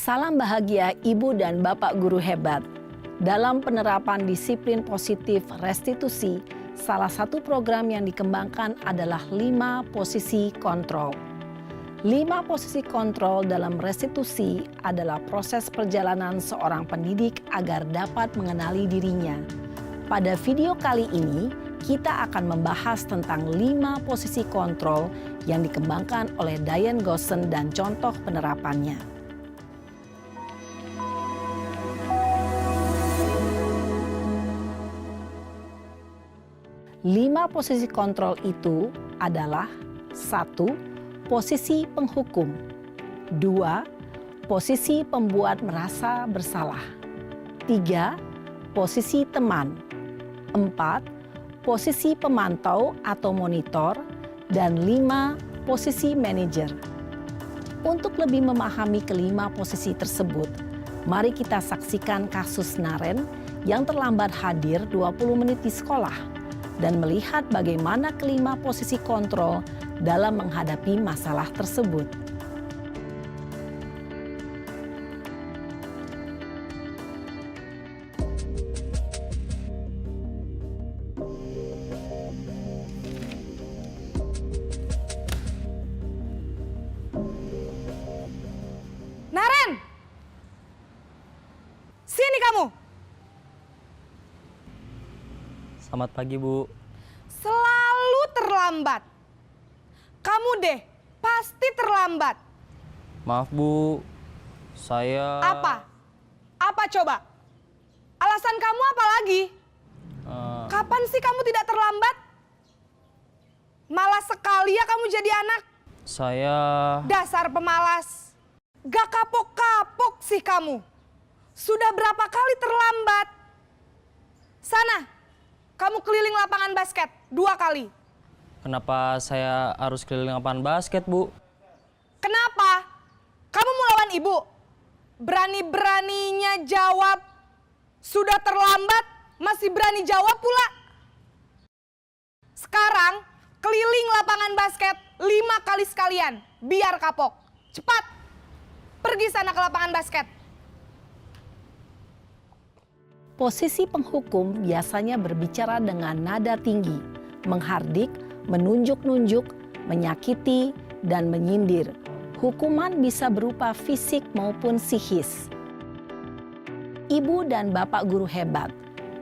Salam bahagia Ibu dan Bapak guru hebat. Dalam penerapan disiplin positif restitusi, salah satu program yang dikembangkan adalah 5 posisi kontrol. 5 posisi kontrol dalam restitusi adalah proses perjalanan seorang pendidik agar dapat mengenali dirinya. Pada video kali ini, kita akan membahas tentang 5 posisi kontrol yang dikembangkan oleh Diane Goossen dan contoh penerapannya. Lima posisi kontrol itu adalah 1. Posisi penghukum. 2. Posisi pembuat merasa bersalah. 3. Posisi teman. 4. Posisi pemantau atau monitor. Dan 5. Posisi manajer. Untuk lebih memahami kelima posisi tersebut, mari kita saksikan kasus Naren yang terlambat hadir 20 menit di sekolah dan melihat bagaimana kelima posisi kontrol dalam menghadapi masalah tersebut. Naren! Sini kamu! Selamat pagi, Bu. Selalu terlambat. Kamu deh, pasti terlambat. Maaf, Bu. Saya... Apa? Apa coba? Alasan kamu apa lagi? Kapan sih kamu tidak terlambat? Malas sekali ya kamu jadi anak. Saya... Dasar pemalas. Gak kapok-kapok sih kamu. Sudah berapa kali terlambat? Sana. Kamu keliling lapangan basket 2 kali. Kenapa saya harus keliling lapangan basket, Bu? Kenapa? Kamu mau lawan ibu? Berani-beraninya jawab. Sudah terlambat, masih berani jawab pula. Sekarang, keliling lapangan basket 5 kali sekalian. Biar kapok. Cepat. Pergi sana ke lapangan basket. Posisi penghukum biasanya berbicara dengan nada tinggi, menghardik, menunjuk-nunjuk, menyakiti, dan menyindir. Hukuman bisa berupa fisik maupun psikis. Ibu dan Bapak guru hebat,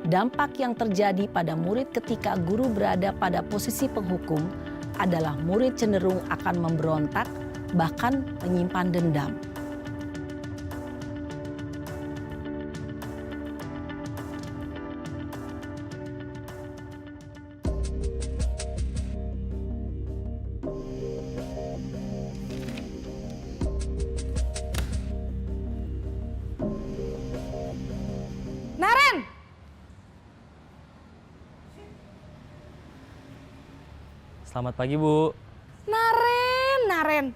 dampak yang terjadi pada murid ketika guru berada pada posisi penghukum adalah murid cenderung akan memberontak, bahkan menyimpan dendam. Naren! Selamat pagi, Bu. Naren.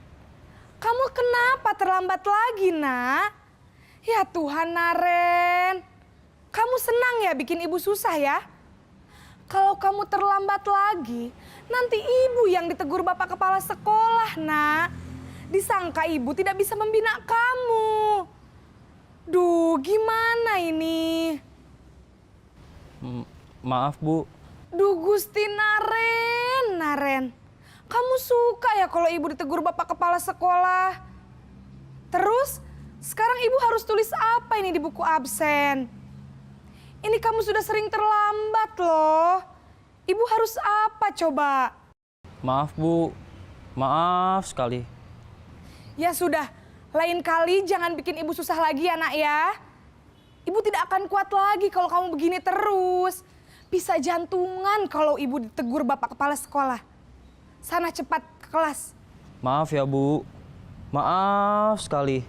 Kamu kenapa terlambat lagi, nak? Ya Tuhan, Naren. Kamu senang ya bikin ibu susah ya? Kalau kamu terlambat lagi, nanti ibu yang ditegur bapak kepala sekolah, nak. Disangka ibu tidak bisa membina kamu. Duh, gimana ini? Maaf, Bu. Duh, Gusti Naren. Kamu suka ya kalau ibu ditegur bapak kepala sekolah? Terus, sekarang ibu harus tulis apa ini di buku absen? Ini kamu sudah sering terlambat loh. Ibu harus apa coba? Maaf, Bu. Maaf sekali. Ya sudah, lain kali jangan bikin ibu susah lagi ya, nak ya. Ibu tidak akan kuat lagi kalau kamu begini terus. Bisa jantungan kalau ibu ditegur bapak kepala sekolah. Sana cepat ke kelas. Maaf ya, Bu. Maaf sekali.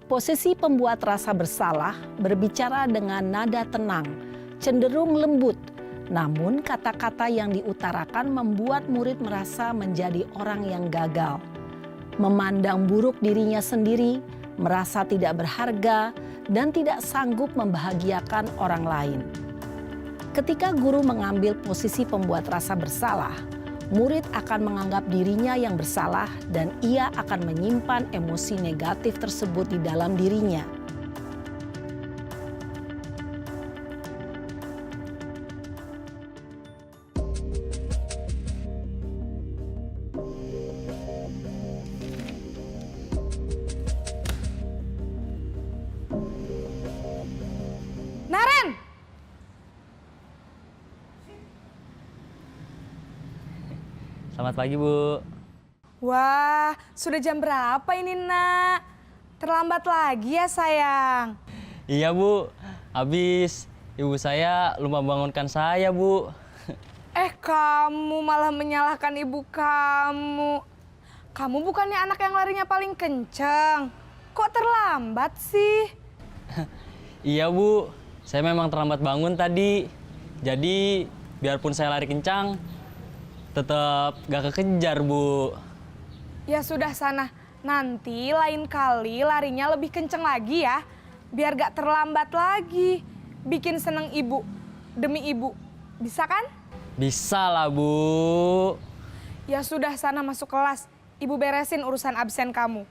Posisi pembuat rasa bersalah berbicara dengan nada tenang, cenderung lembut. Namun kata-kata yang diutarakan membuat murid merasa menjadi orang yang gagal. Memandang buruk dirinya sendiri, merasa tidak berharga, dan tidak sanggup membahagiakan orang lain. Ketika guru mengambil posisi pembuat rasa bersalah, murid akan menganggap dirinya yang bersalah dan ia akan menyimpan emosi negatif tersebut di dalam dirinya. Naren! Selamat pagi, Bu. Wah, sudah jam berapa ini, Nak? Terlambat lagi ya, sayang. Iya, Bu. Habis ibu saya lupa bangunkan saya, Bu. Kamu malah menyalahkan ibu kamu. Kamu bukannya anak yang larinya paling kenceng. Kok terlambat sih? Iya, Bu. Saya memang terlambat bangun tadi. Jadi, biarpun saya lari kencang, tetap gak kekejar, Bu. Ya sudah sana, nanti lain kali larinya lebih kenceng lagi ya. Biar gak terlambat lagi. Bikin seneng ibu, demi ibu. Bisa kan? Bisa lah, Bu. Ya sudah sana masuk kelas. Ibu beresin urusan absen kamu.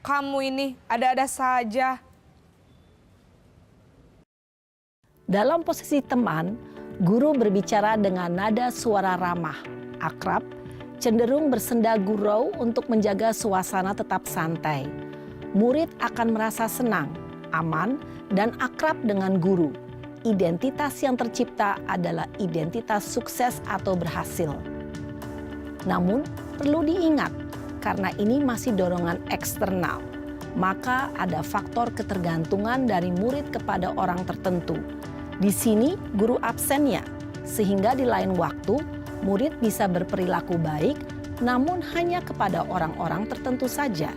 Kamu ini ada-ada saja. Dalam posisi teman, guru berbicara dengan nada suara ramah, akrab, cenderung bersenda gurau untuk menjaga suasana tetap santai. Murid akan merasa senang, aman, dan akrab dengan guru. Identitas yang tercipta adalah identitas sukses atau berhasil. Namun, perlu diingat, karena ini masih dorongan eksternal, maka ada faktor ketergantungan dari murid kepada orang tertentu. Di sini guru absennya, sehingga di lain waktu murid bisa berperilaku baik, namun hanya kepada orang-orang tertentu saja.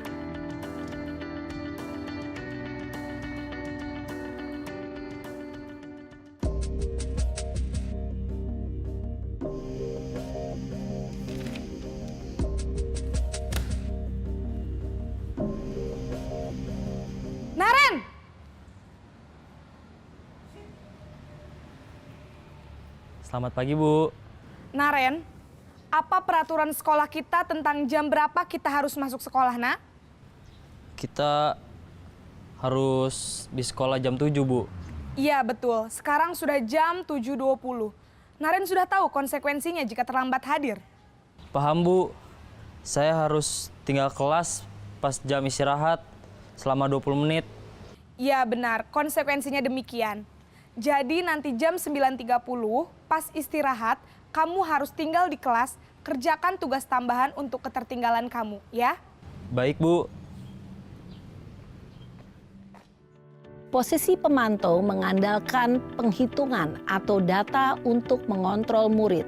Naren! Selamat pagi, Bu. Naren, apa peraturan sekolah kita tentang jam berapa kita harus masuk sekolah, Nak? Kita harus di sekolah jam 7, Bu. Iya, betul. Sekarang sudah jam 7.20. Naren sudah tahu konsekuensinya jika terlambat hadir. Paham, Bu. Saya harus tinggal kelas pas jam istirahat selama 20 menit. Iya, benar. Konsekuensinya demikian. Jadi nanti jam 9.30 pas istirahat, kamu harus tinggal di kelas, kerjakan tugas tambahan untuk ketertinggalan kamu, ya? Baik, Bu. Posisi pemantau mengandalkan penghitungan atau data untuk mengontrol murid.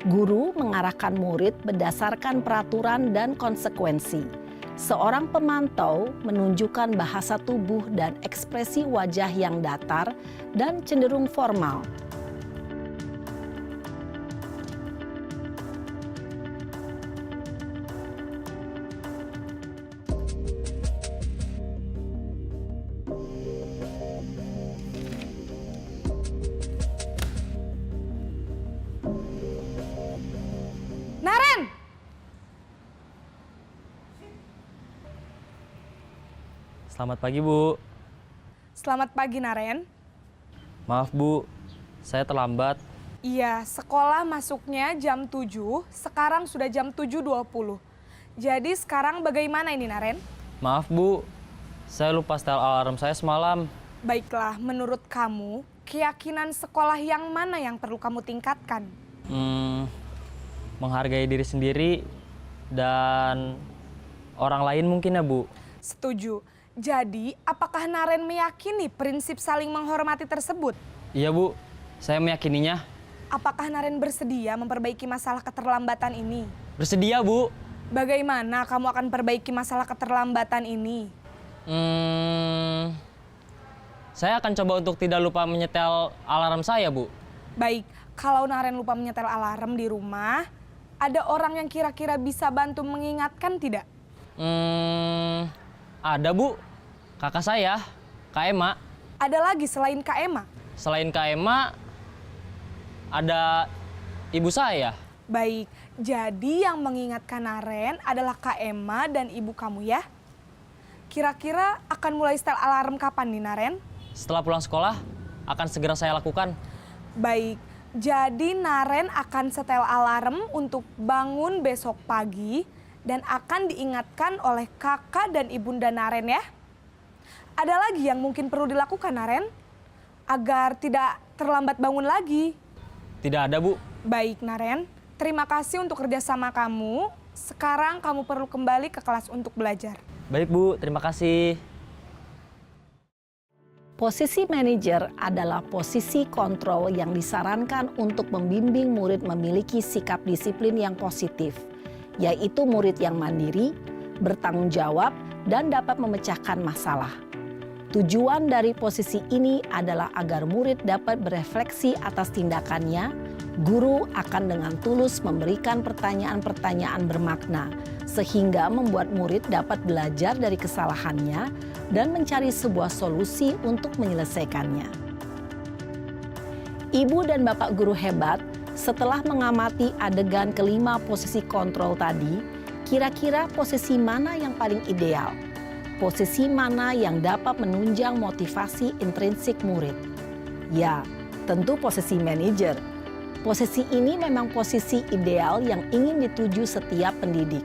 Guru mengarahkan murid berdasarkan peraturan dan konsekuensi. Seorang pemantau menunjukkan bahasa tubuh dan ekspresi wajah yang datar dan cenderung formal. Naren! Selamat pagi, Bu. Selamat pagi, Naren. Maaf, Bu. Saya terlambat. Iya, sekolah masuknya jam 7, sekarang sudah jam 7.20. Jadi sekarang bagaimana ini, Naren? Maaf, Bu. Saya lupa setel alarm saya semalam. Baiklah, menurut kamu, keyakinan sekolah yang mana yang perlu kamu tingkatkan? Menghargai diri sendiri dan orang lain mungkin ya, Bu. Setuju. Jadi, apakah Naren meyakini prinsip saling menghormati tersebut? Iya, Bu. Saya meyakininya. Apakah Naren bersedia memperbaiki masalah keterlambatan ini? Bersedia, Bu. Bagaimana kamu akan perbaiki masalah keterlambatan ini? Saya akan coba untuk tidak lupa menyetel alarm saya, Bu. Baik, kalau Naren lupa menyetel alarm di rumah, ada orang yang kira-kira bisa bantu mengingatkan tidak? Ada, Bu. Kakak saya, Kak Ema. Ada lagi selain Kak Ema? Selain Kak Ema, ada ibu saya. Baik, jadi yang mengingatkan Naren adalah Kak Emma dan ibu kamu ya? Kira-kira akan mulai setel alarm kapan nih Naren? Setelah pulang sekolah, akan segera saya lakukan. Baik, jadi Naren akan setel alarm untuk bangun besok pagi dan akan diingatkan oleh kakak dan ibunda Naren ya. Ada lagi yang mungkin perlu dilakukan Naren? Agar tidak terlambat bangun lagi. Tidak ada, Bu. Baik Naren, terima kasih untuk kerjasama kamu. Sekarang kamu perlu kembali ke kelas untuk belajar. Baik, Bu. Terima kasih. Posisi manajer adalah posisi kontrol yang disarankan untuk membimbing murid memiliki sikap disiplin yang positif, yaitu murid yang mandiri, bertanggung jawab, dan dapat memecahkan masalah. Tujuan dari posisi ini adalah agar murid dapat berefleksi atas tindakannya. Guru akan dengan tulus memberikan pertanyaan-pertanyaan bermakna, sehingga membuat murid dapat belajar dari kesalahannya dan mencari sebuah solusi untuk menyelesaikannya. Ibu dan Bapak guru hebat, setelah mengamati adegan kelima posisi kontrol tadi, kira-kira posisi mana yang paling ideal? Posisi mana yang dapat menunjang motivasi intrinsik murid? Ya, tentu posisi manajer. Posisi ini memang posisi ideal yang ingin dituju setiap pendidik.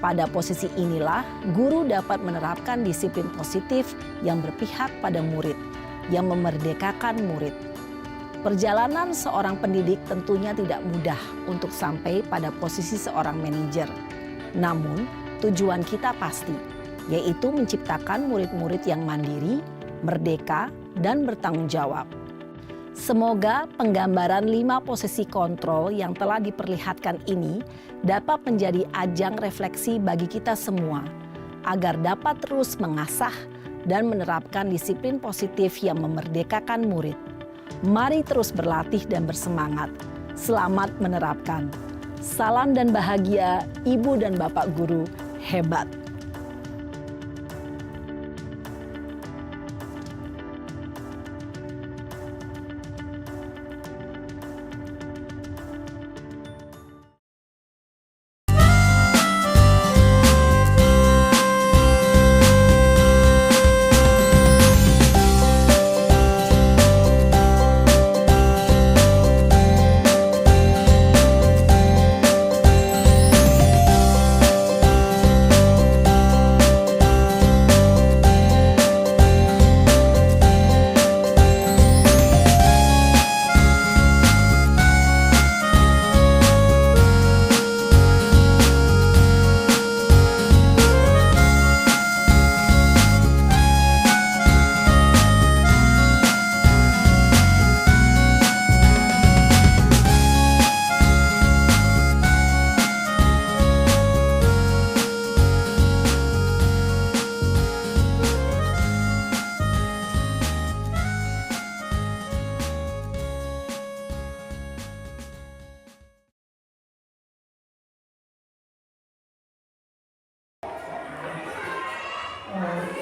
Pada posisi inilah, guru dapat menerapkan disiplin positif yang berpihak pada murid, yang memerdekakan murid. Perjalanan seorang pendidik tentunya tidak mudah untuk sampai pada posisi seorang manajer. Namun, tujuan kita pasti, yaitu menciptakan murid-murid yang mandiri, merdeka, dan bertanggung jawab. Semoga penggambaran 5 posisi kontrol yang telah diperlihatkan ini dapat menjadi ajang refleksi bagi kita semua, agar dapat terus mengasah dan menerapkan disiplin positif yang memerdekakan murid. Mari terus berlatih dan bersemangat. Selamat menerapkan. Salam dan bahagia, Ibu dan Bapak guru hebat.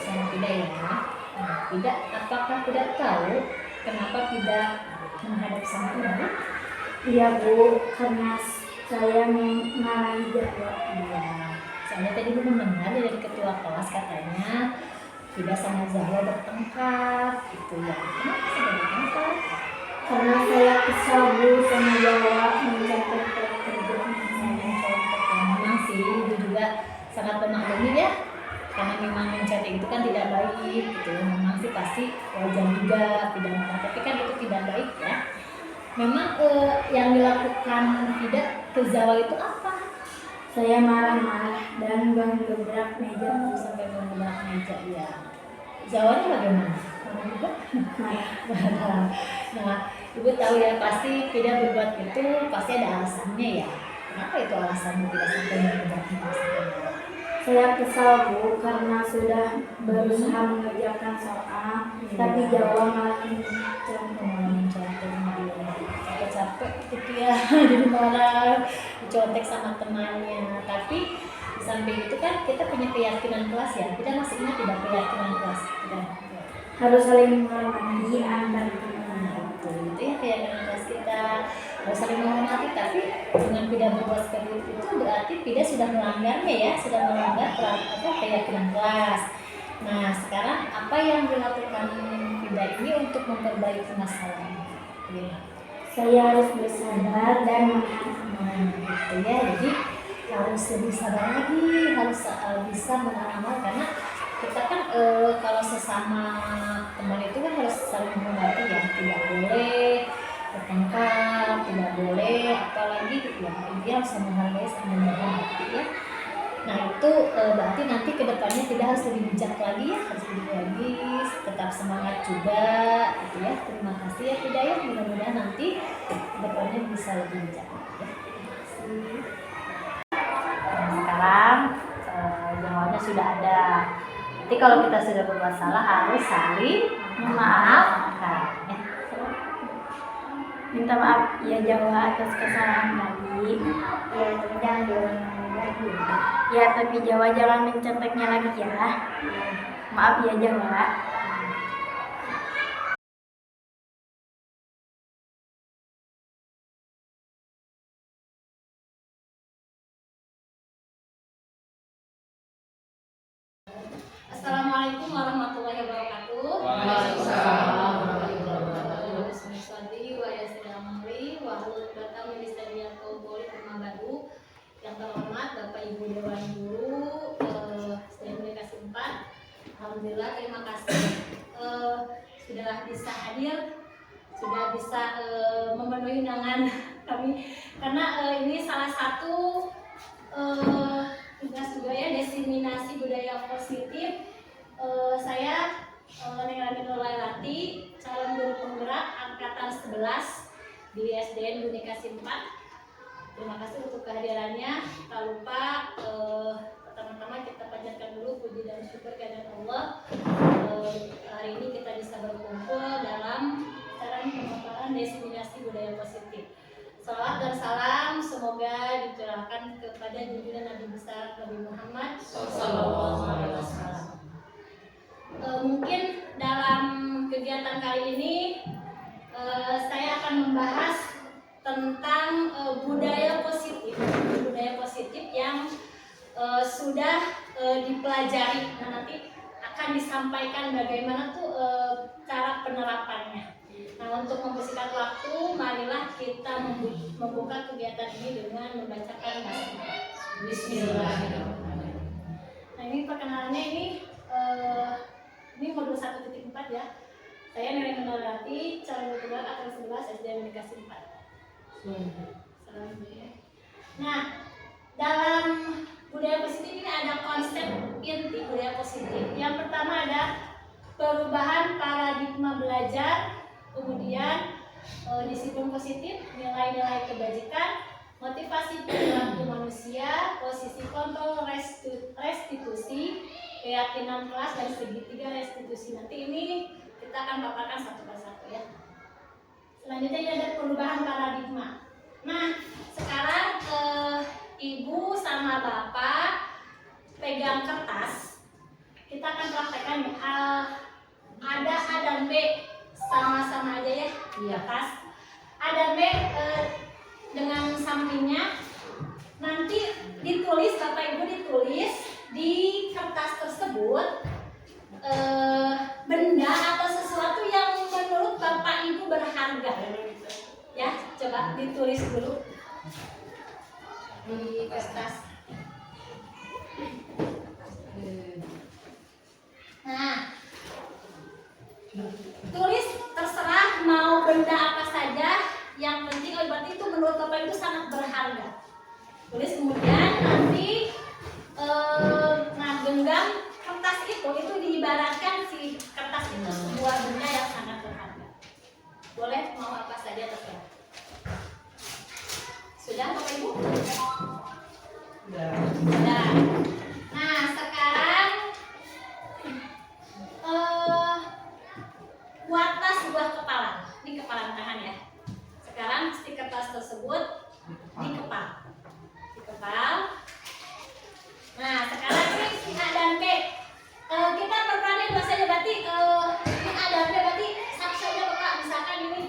Sama tidak ya. Tidak, apakah tidak tahu kenapa tidak menghadap sang ibu? Iya Bu, karena saya marahi jadwal. Iya, soalnya tadi Bu mendengar dari ketua kelas katanya tidak sama Zahra bertengkar gitu ya. Kenapa sampai bertengkar? Karena saya kesal Bu sama Jawa mencapai kerjaan Saya contoh memang sih Ibu juga sangat memaklumi ya. Karena memang mencat itu kan tidak baik gitu. Memang sih pasti wajar juga tidak marah, tapi kan itu tidak baik ya. Memang yang dilakukan tidak ke Zawa itu apa? Saya marah-marah dan menggebrak meja. Sampai mengubah meja ya. Zawanya bagaimana? Marah juga? Marah. Nah, Ibu tahu ya pasti tidak berbuat itu pasti ada alasannya ya. Kenapa itu alasannya tidak sampai mengubah meja? Saya kesal Bu karena sudah berusaha mengerjakan soal, tapi Jawa malah capek gitu ya, jadi malah dicontek sama temannya. Tapi di samping itu kan kita punya keyakinan kelas ya, kita maksudnya tidak keyakinan kelas, tidak. harus saling menghormati antar teman. Itu ya keyakinan kelas kita harus saling menghormati, tapi dengan tidak berbuat seperti itu berarti tidak sudah melanggarnya ya, sudah melanggar keyakinan kelas. Nah, sekarang apa yang dilakukan Fida ini untuk memperbaiki masalah ini? Ya. Saya harus bersabar dan mengalah. Nah, gitu ya. Jadi harus lebih sabar lagi, harus bisa mengamal karena kita kan kalau sesama teman itu kan harus saling menghormati ya, tidak boleh bertengkar, tidak boleh apalagi ya dia harus menghargai sama menghormati ya. Nah itu berarti nanti kedepannya tidak harus lebih bijak lagi ya, harus lebih lagi tetap semangat juga gitu ya. Terima kasih ya Fida ya, mudah-mudahan nanti kedepannya bisa lebih bijak ya. Nah, sekarang jawabannya sudah ada. Nanti kalau kita sudah berbuat salah harus saling memaafkan ya. Minta maaf ya Jawa atas kesalahan tadi. Ya, tapi jangan diulang lagi. Ya tapi Jawa jangan menconteknya lagi ya. Maaf ya Jawa. Assalamualaikum warahmatullahi wabarakatuh. Waalaikumsalam warahmatullahi wabarakatuh. Yang terhormat Bapak Ibu Dewan Guru SDN Komunikasi 4. Alhamdulillah, terima kasih sudah bisa hadir, sudah bisa memenuhi undangan kami karena ini salah satu tugas juga ya, diseminasi budaya positif. Saya Neng Nurlailati, calon guru penggerak angkatan 11 di SDN Komunikasi 4. Terima kasih untuk kehadirannya. Tak lupa pertama-tama kita panjatkan dulu puji dan syukur kepada Allah. Hari ini kita bisa berkumpul dalam acara pemaparan diseminasi budaya positif. Salawat dan salam semoga dicurahkan kepada junjungan Nabi besar Nabi Muhammad SAW. Mungkin dalam kegiatan kali ini saya akan membahas tentang budaya positif yang sudah dipelajari. Nah, nanti akan disampaikan bagaimana tuh cara penerapannya. Nah, untuk mempersingkat waktu, marilah kita membuka kegiatan ini dengan membacakan basmalah. Bismillahirrahmanirrahim. Nah, ini perkenalannya ini modul 1.4 ya. Saya Neng Nurlailati, calon guru angkatan 11 SDN Komunikasi 4. Nah, dalam budaya positif ini ada konsep inti budaya positif. Yang pertama ada perubahan paradigma belajar, kemudian disiplin positif, nilai-nilai kebajikan, motivasi perilaku manusia, posisi kontrol restitusi, keyakinan kelas, dan segitiga restitusi. Nanti ini kita akan paparkan satu persatu ya. Selanjutnya ini ada perubahan paradigma. Nah, sekarang Ibu sama Bapak pegang kertas. Kita akan praktekkan ada A dan B sama-sama aja ya. Kertas A dan B dengan sampingnya. Nanti ditulis, Bapak Ibu ditulis di kertas tersebut benda atau sesuatu yang menurut Bapak Ibu berharga. Ya, coba ditulis dulu di kertas. Nah, tulis terserah mau benda apa saja, yang penting berarti itu menurut Bapak itu sangat berharga. Tulis, kemudian nanti genggam kertas itu diibaratkan si kertas itu sebuah benda yang sangat berharga. Boleh mau apa saja terserah. Sudah Bapak Ibu? Sudah. Nah, sekarang buatlah sebuah kepalan. Ini kepalan tangan ya. Sekarang si kertas tersebut dikepal. Nah, sekarang ini si A dan B. Kita berperan bahasanya berarti ini A dan B berarti satu saja Bapak. Misalkan ini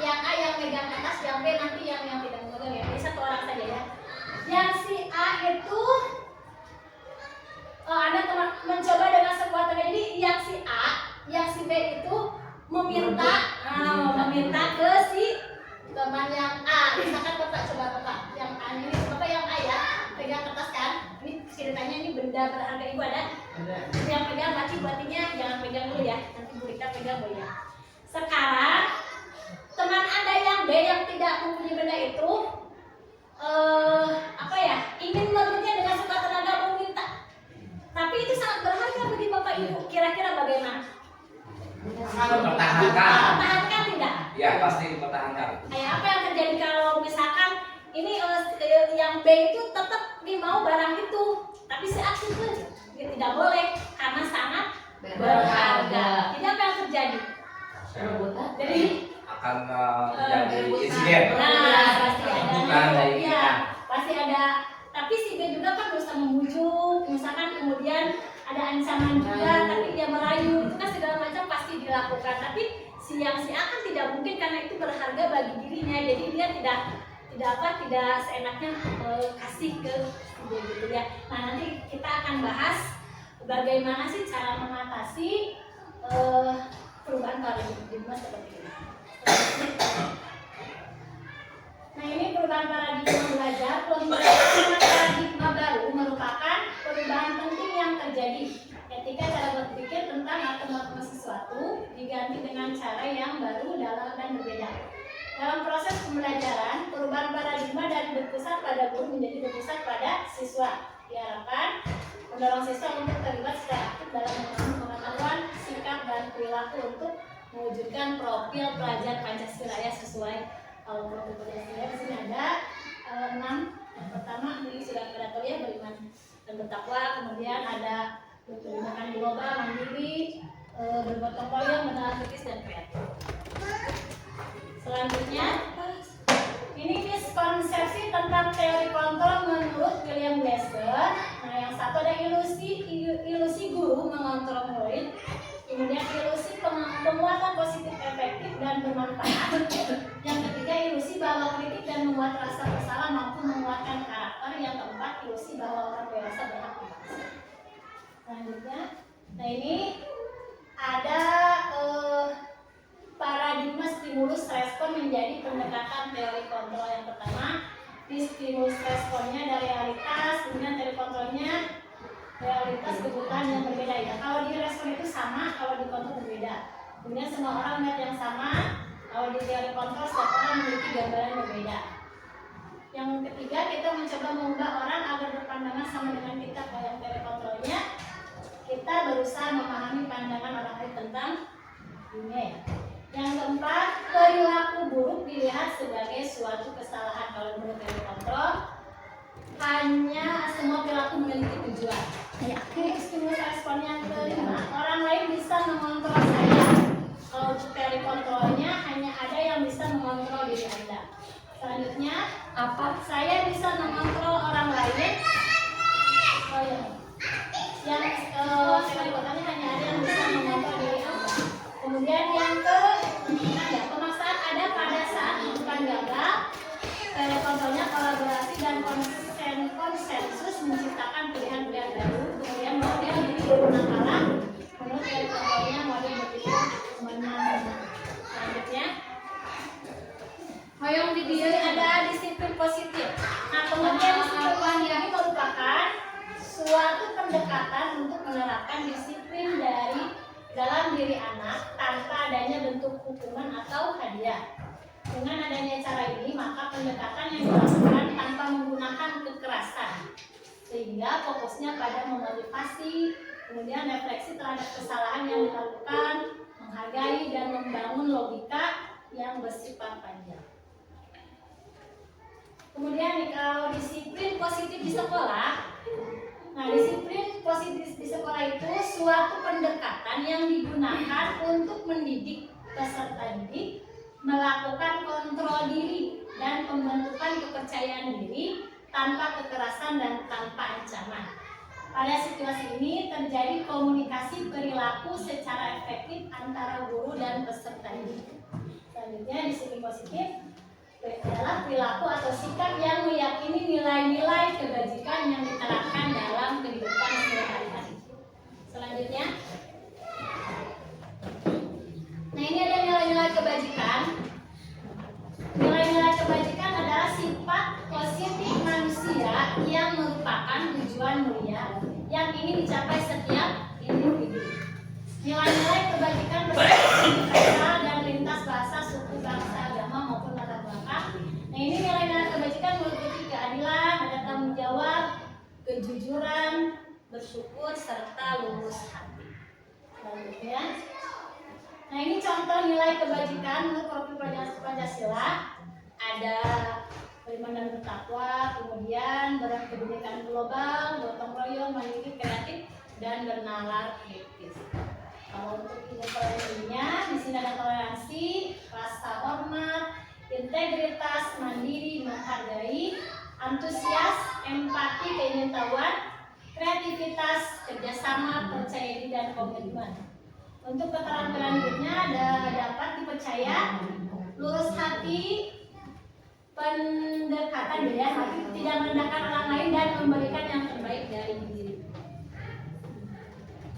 yang A yang megang kertas, yang B nanti yang tidak memegang ya. Jadi satu orang benda berharga ibu ada? Yang pegang laki buatinya jangan pegang dulu ya, nanti Bu Rita pegang Bu ya. Sekarang teman Anda yang B yang tidak mempunyai benda itu ingin merebutnya dengan sekuat tenaga meminta. Tapi itu sangat berharga bagi Bapak Ibu. Kira-kira bagaimana? Pertahankan tidak? Ya, pasti dipertahankan. Kayak apa yang terjadi kalau misalkan ini yang B itu tetap mau barang itu, tapi si A itu tidak boleh karena sangat berharga. Jadi apa yang terjadi? Jadi Akan terjadi insiden. pasti ada. Bukan dari kita. Ya, pasti ada. Tapi si B juga kan berusaha membujuk, misalkan kemudian ada ancaman juga, tapi dia merayu, itu kan segala macam pasti dilakukan. Tapi si A kan tidak mungkin karena itu berharga bagi dirinya, jadi dia tidak seenaknya kasih ke si B gitu ya. Nah nanti kita akan bahas bagaimana sih cara mengatasi perubahan paradigma seperti ini. Nah ini perubahan paradigma belajar. Perubahan paradigma baru merupakan perubahan penting yang terjadi ketika cara berpikir tentang atau melakukan sesuatu diganti dengan cara yang baru dan berbeda. Dalam proses pembelajaran, perubahan paradigma dari berpusat pada guru menjadi berpusat pada siswa. Diharapkan mendorong siswa untuk terlibat secara aktif dalam membangun pengetahuan, sikap, dan perilaku untuk mewujudkan profil pelajar Pancasila ya sesuai profil Pancasila. Di sini ada 6. Yang pertama ini sudah pada tahu ya, beriman dan bertakwa. Kemudian ada bermakan global, mandiri, bergotong royong, benar kritis dan kreatif. Selanjutnya ini miskonsepsi tentang teori kontrol menurut William Glasser. Nah yang satu ada ilusi guru mengontrol murid. Kemudian ilusi penguatan positif efektif dan bermanfaat. Yang ketiga ilusi bahwa kritik dan membuat rasa bersalah mampu menguatkan karakter. Yang keempat ilusi bahwa orang dewasa berhak dewasa. Selanjutnya, nah ini ada paradigma stimulus respon menjadi pendekatan teori kontrol. Yang pertama di stimulus responnya dari realitas, kemudian teori kontrolnya realitas kebutuhan yang berbeda ya. Kalau di respon itu sama, kalau di kontrol berbeda. Kemudian semua orang melihat yang sama. Kalau di teori kontrol setiap orang memiliki gambaran berbeda. Yang ketiga kita mencoba mengubah orang agar berpandangan sama dengan kita. Kalau yang teori kontrolnya kita berusaha memahami pandangan orang lain tentang dunia ya. Yang keempat perilaku buruk dilihat sebagai suatu kesalahan. Kalau menurut teori kontrol hanya semua perilaku memiliki tujuan. Ini stimulus respon yang kelima, orang lain bisa mengontrol saya. Kalau teori kontrolnya hanya ada yang bisa mengontrol diri Anda. Selanjutnya, apa? Saya bisa mengontrol orang lain. Yang teori kontrolnya hanya ada yang bisa mengontrol diri Anda. Kemudian yang pemaksaan ada pada saat bukan gagal. Teori kontrolnya kolaborasi dan konsensus menciptakan pilihan-pilihan baru. Kemudian model ini berulang kalah. Menurut teori kontrolnya model berpikir menang. Selanjutnya, hoyong di diri ada disiplin positif. Nah, kemudian disiplin ini merupakan suatu pendekatan untuk menerapkan disiplin dalam diri anak tanpa adanya bentuk hukuman atau hadiah. Dengan adanya cara ini, maka pendekatan yang dilakukan tanpa menggunakan kekerasan, sehingga fokusnya pada memotivasi, kemudian refleksi terhadap kesalahan yang dilakukan, menghargai dan membangun logika yang bersifat panjang. Kemudian kalau disiplin positif di sekolah, nah disiplin positif di sekolah itu suatu pendekatan yang digunakan untuk mendidik peserta didik melakukan kontrol diri dan pembentukan kepercayaan diri tanpa kekerasan dan tanpa ancaman. Pada situasi ini terjadi komunikasi perilaku secara efektif antara guru dan peserta didik. Selanjutnya disiplin positif adalah perilaku atau sikap yang meyakini nilai-nilai kebajikan yang diterapkan dalam kehidupan sehari-hari. Selanjutnya, nah ini ada nilai-nilai kebajikan. Nilai-nilai kebajikan adalah sifat positif manusia yang merupakan tujuan mulia yang yang ingin dicapai setiap individu. Nilai-nilai kebajikan bersifat universal dan lintas bahasa, suku, bangsa, agama maupun latar belakang. Nah, ini nilai-nilai kebajikan meliputi keadilan, ada tanggung jawab, kejujuran, bersyukur, serta lurus hati. Selanjutnya, nah ini contoh nilai kebajikan menurut profil Pancasila. Ada beriman dan bertakwa, kemudian berkebinekaan global, gotong royong, mandiri, kreatif, dan bernalar etis. Kalau untuk intinya, di sini ada toleransi, rasa hormat, integritas, mandiri, menghargai, antusias, empati, keingintahuan, kreativitas, kerjasama, percaya diri, dan komitmen. Untuk keterampilan berikutnya ada dapat dipercaya, lurus hati, pendekatan pilihan hati, tidak merendahkan orang lain, dan memberikan yang terbaik dari diri.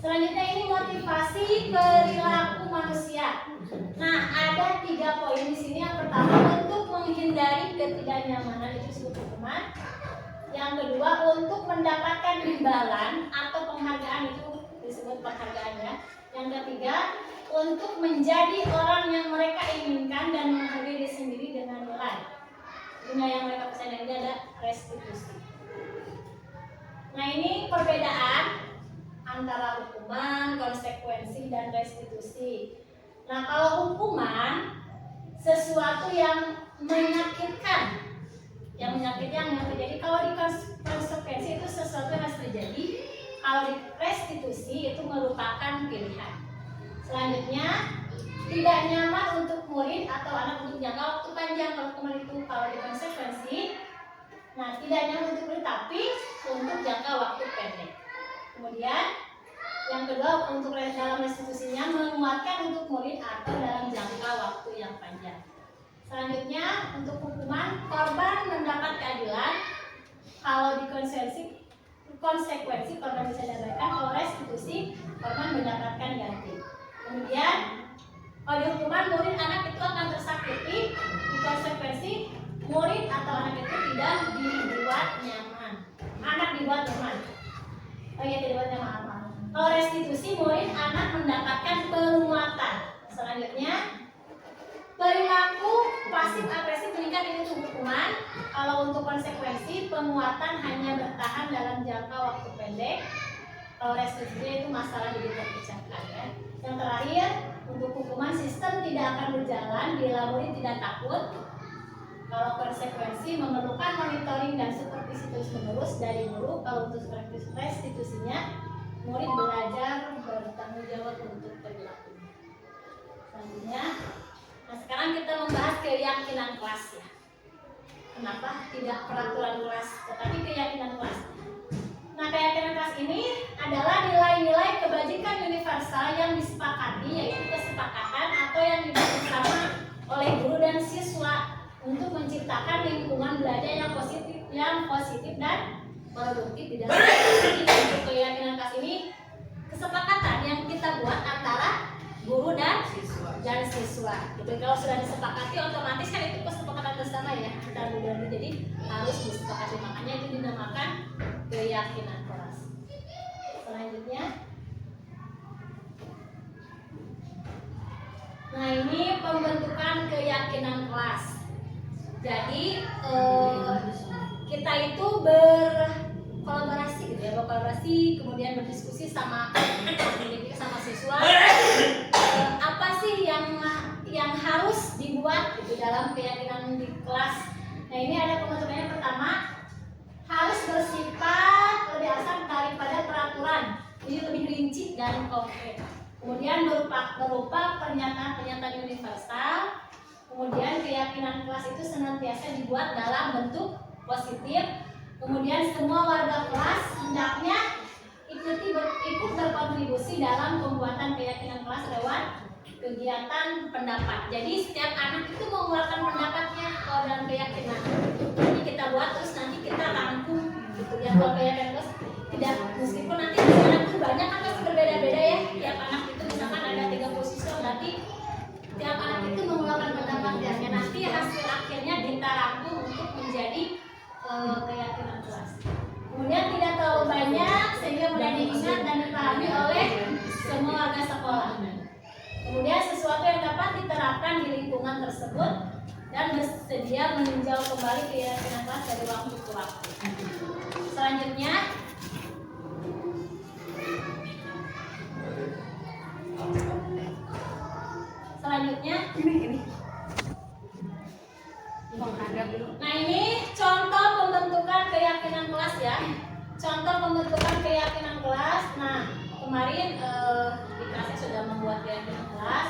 Selanjutnya ini motivasi perilaku manusia. Nah, ada 3 poin di sini. Yang pertama, untuk menghindari ketidaknyamanan, itu disebut hukuman. Yang kedua, untuk mendapatkan imbalan atau penghargaan, itu disebut penghargaannya. Yang ketiga, untuk menjadi orang yang mereka inginkan dan menghargai diri sendiri dengan nilai. Dunia yang mereka percaya ini ada restitusi. Nah, ini perbedaan antara hukuman, konsekuensi, dan restitusi. Nah, kalau hukuman sesuatu yang menyakitkan, yang terjadi. Kalau di konsekuensi itu sesuatu yang harus terjadi. Kalau di restitusi itu merupakan pilihan. Selanjutnya, tidak nyaman untuk murid atau anak untuk jangka waktu panjang. Kalau hukuman itu, kalau di konsekuensi, nah tidak nyaman untuk murid tapi untuk jangka waktu pendek. Kemudian yang kedua, untuk dalam restitusinya menguatkan untuk murid atau dalam jangka waktu yang panjang. Selanjutnya, untuk hukuman, korban mendapat keadilan. Kalau di konsekuensi korban bisa didapatkan. Kalau restitusi, korban mendapatkan ganti. Kemudian kalau di hukuman, murid anak itu akan tersakiti. Di konsekuensi, murid atau anak itu tidak dibuat nyaman. Anak dibuat nyaman. Oh iya, tidak dibuat nyaman. Kalau restitusi, murid anak mendapatkan penguatan. Selanjutnya, perilaku pasif agresif meningkat, ini untuk hukuman. Kalau untuk konsekuensi, penguatan hanya bertahan dalam jangka waktu pendek. Kalau restitusi itu masalah jadi terpecahkan ya. Yang terakhir, untuk hukuman, sistem tidak akan berjalan bila murid tidak takut. Kalau konsekuensi, memerlukan monitoring dan supervisi terus-menerus dari guru. Kalau untuk restitusinya, murid belajar bertanggung jawab untuk perilakunya. Selanjutnya, nah sekarang kita membahas keyakinan kelas ya. Kenapa tidak peraturan kelas, tetapi keyakinan kelas. Nah, keyakinan kelas ini adalah nilai-nilai kebajikan universal yang disepakati, yaitu kesepakatan atau yang dibuat bersama oleh guru dan siswa untuk menciptakan lingkungan belajar yang positif dan produktif di dalam untuk keyakinan kelas ini kesepakatan yang kita buat antara guru dan siswa. Jadi kalau sudah disepakati, otomatis kan itu kesepakatan bersama ya antara guru dan siswa. Jadi harus disepakati, makanya itu dinamakan keyakinan kelas. Selanjutnya, nah ini pembentukan keyakinan kelas. Jadi kita itu berkolaborasi gitu ya, kemudian berdiskusi sama siswa. Apa sih yang harus dibuat gitu dalam keyakinan di kelas? Nah, ini ada pembentukannya. Pertama, harus bersifat lebih asal daripada peraturan, jadi lebih rinci dan konkret. Kemudian berupa pernyataan-pernyataan universal. Kemudian keyakinan kelas itu senantiasa dibuat dalam bentuk positif. Kemudian semua warga kelas hendaknya ikut berkontribusi dalam pembuatan keyakinan kelas lewat kegiatan pendapat. Jadi setiap anak itu mengeluarkan pendapatnya kalau dalam keyakinan. Jadi kita buat terus nanti kita rangkum gitu ya. Kalau keyakinan kelas tidak, meskipun nanti anak itu banyak kan pasti berbeda-beda ya. Tiap anak itu misalkan ada 30 siswa, berarti tiap anak itu mengeluarkan pendapatnya. Nanti hasil akhirnya kita rangkum untuk menjadi keyakinan kelas. Kemudian tidak terlalu banyak sehingga mudah diterapkan di lingkungan tersebut dan bersedia meninjau kembali keyakinan kelas dari waktu ke waktu. Selanjutnya, ini. Nah, ini contoh pembentukan keyakinan kelas ya. Contoh pembentukan keyakinan kelas. Nah, kemarin di kelasnya sudah membuat keyakinan kelas.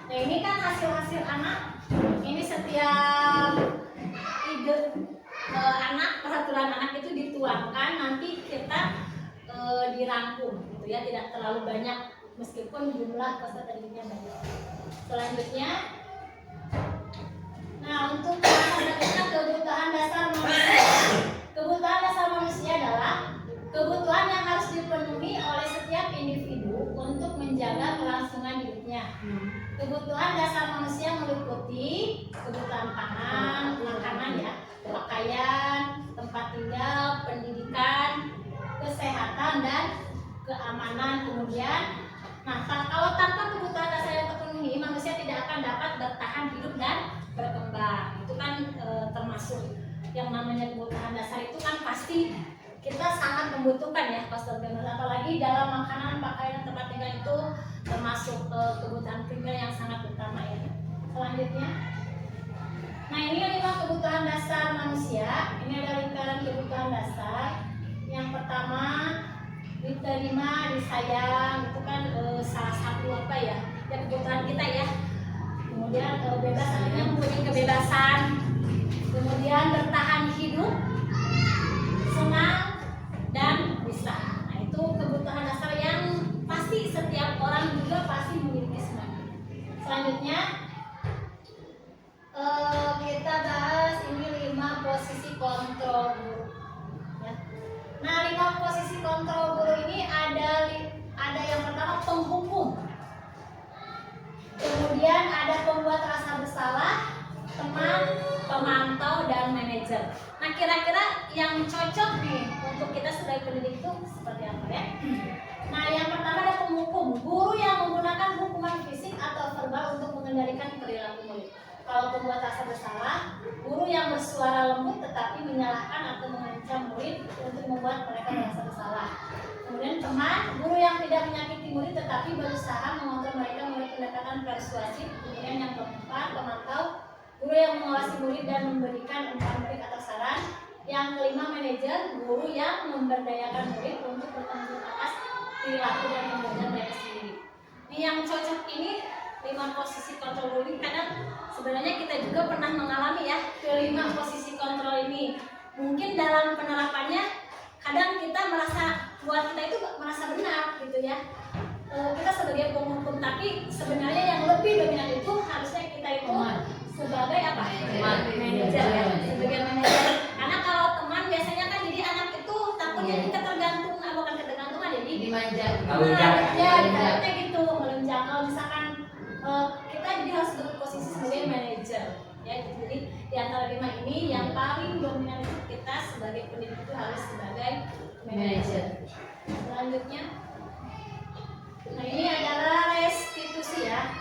Nah, ini kan hasil-hasil anak. Ini setiap ide anak, peraturan anak itu dituangkan, nanti kita dirangkum gitu ya, tidak terlalu banyak meskipun jumlah peserta didiknya banyak. Selanjutnya, nah untuk kita kebutuhan dasar manusia. Kebutuhan dasar manusia adalah kebutuhan yang harus dipenuhi oleh setiap individu untuk menjaga kelangsungan hidupnya. Kebutuhan dasar manusia meliputi kebutuhan pangan, makanan ya, pakaian, tempat tinggal, pendidikan, kesehatan dan keamanan. Kemudian, nah kalau tanpa kebutuhan dasar yang terpenuhi, manusia tidak akan dapat bertahan hidup dan berkembang. Itu kan termasuk yang namanya kebutuhan dasar itu kan pasti kita sangat membutuhkan ya, apalagi dalam makanan, pakaian, tempat tinggal itu termasuk kebutuhan primer yang sangat utama ya. Selanjutnya, nah ini 5 kebutuhan dasar manusia. Ini ada lingkaran kebutuhan dasar. Yang pertama, diterima, disayang, itu kan salah satu apa ya, kebutuhan kita ya. Kemudian bebas, artinya mempunyai kebebasan. Kemudian bertahan hidup, senang dan bisa. Nah itu kebutuhan dasar yang pasti setiap orang juga pasti memiliki semua. Selanjutnya kita bahas ini 5 posisi kontrol guru. Ya. Nah 5 posisi kontrol guru ini ada yang pertama penghukum. Kemudian ada pembuat rasa bersalah, teman, pemantau, dan manajer. Nah kira-kira yang cocok nih untuk kita sebagai pendidik itu seperti apa ya? Nah yang pertama ada penghukum, guru yang menggunakan hukuman fisik atau verbal untuk mengendalikan perilaku murid. Kalau pembuat rasa bersalah, guru yang bersuara lembut tetapi menyalahkan atau mengancam murid untuk membuat mereka merasa bersalah. Kemudian teman, guru yang tidak menyakiti murid tetapi berusaha mengontrol mereka melalui pendekatan persuasif. Kemudian yang keempat, pemantau, guru yang mengawasi murid dan memberikan umpan balik atau saran. Yang kelima, manajer, guru yang memberdayakan murid untuk bertanggung atas perilaku dan pembelajaran mereka sendiri. Ini yang cocok ini 5 posisi kontrol guru ini, kadang sebenarnya kita juga pernah mengalami ya ke-5 posisi kontrol ini. Mungkin dalam penerapannya kadang kita merasa buat kita itu merasa benar gitu ya. Kita sebagai penghukum, tapi sebenarnya yang lebih dominan itu harusnya kita itu sebagai apa? Manajer ya, sebagai manajer. Karena kalau teman biasanya kan jadi anak itu takutnya ketergantungan, bukan ketergantungan jadi dimanja. Ya, takutnya gitu melunjak. Kalau misalkan kita jadi harus berposisi sebagai manajer ya. Jadi di antara 5 ini yang paling dominan itu kita sebagai pendidik itu harus sebagai manajer. Selanjutnya, nah ini adalah restitusi ya.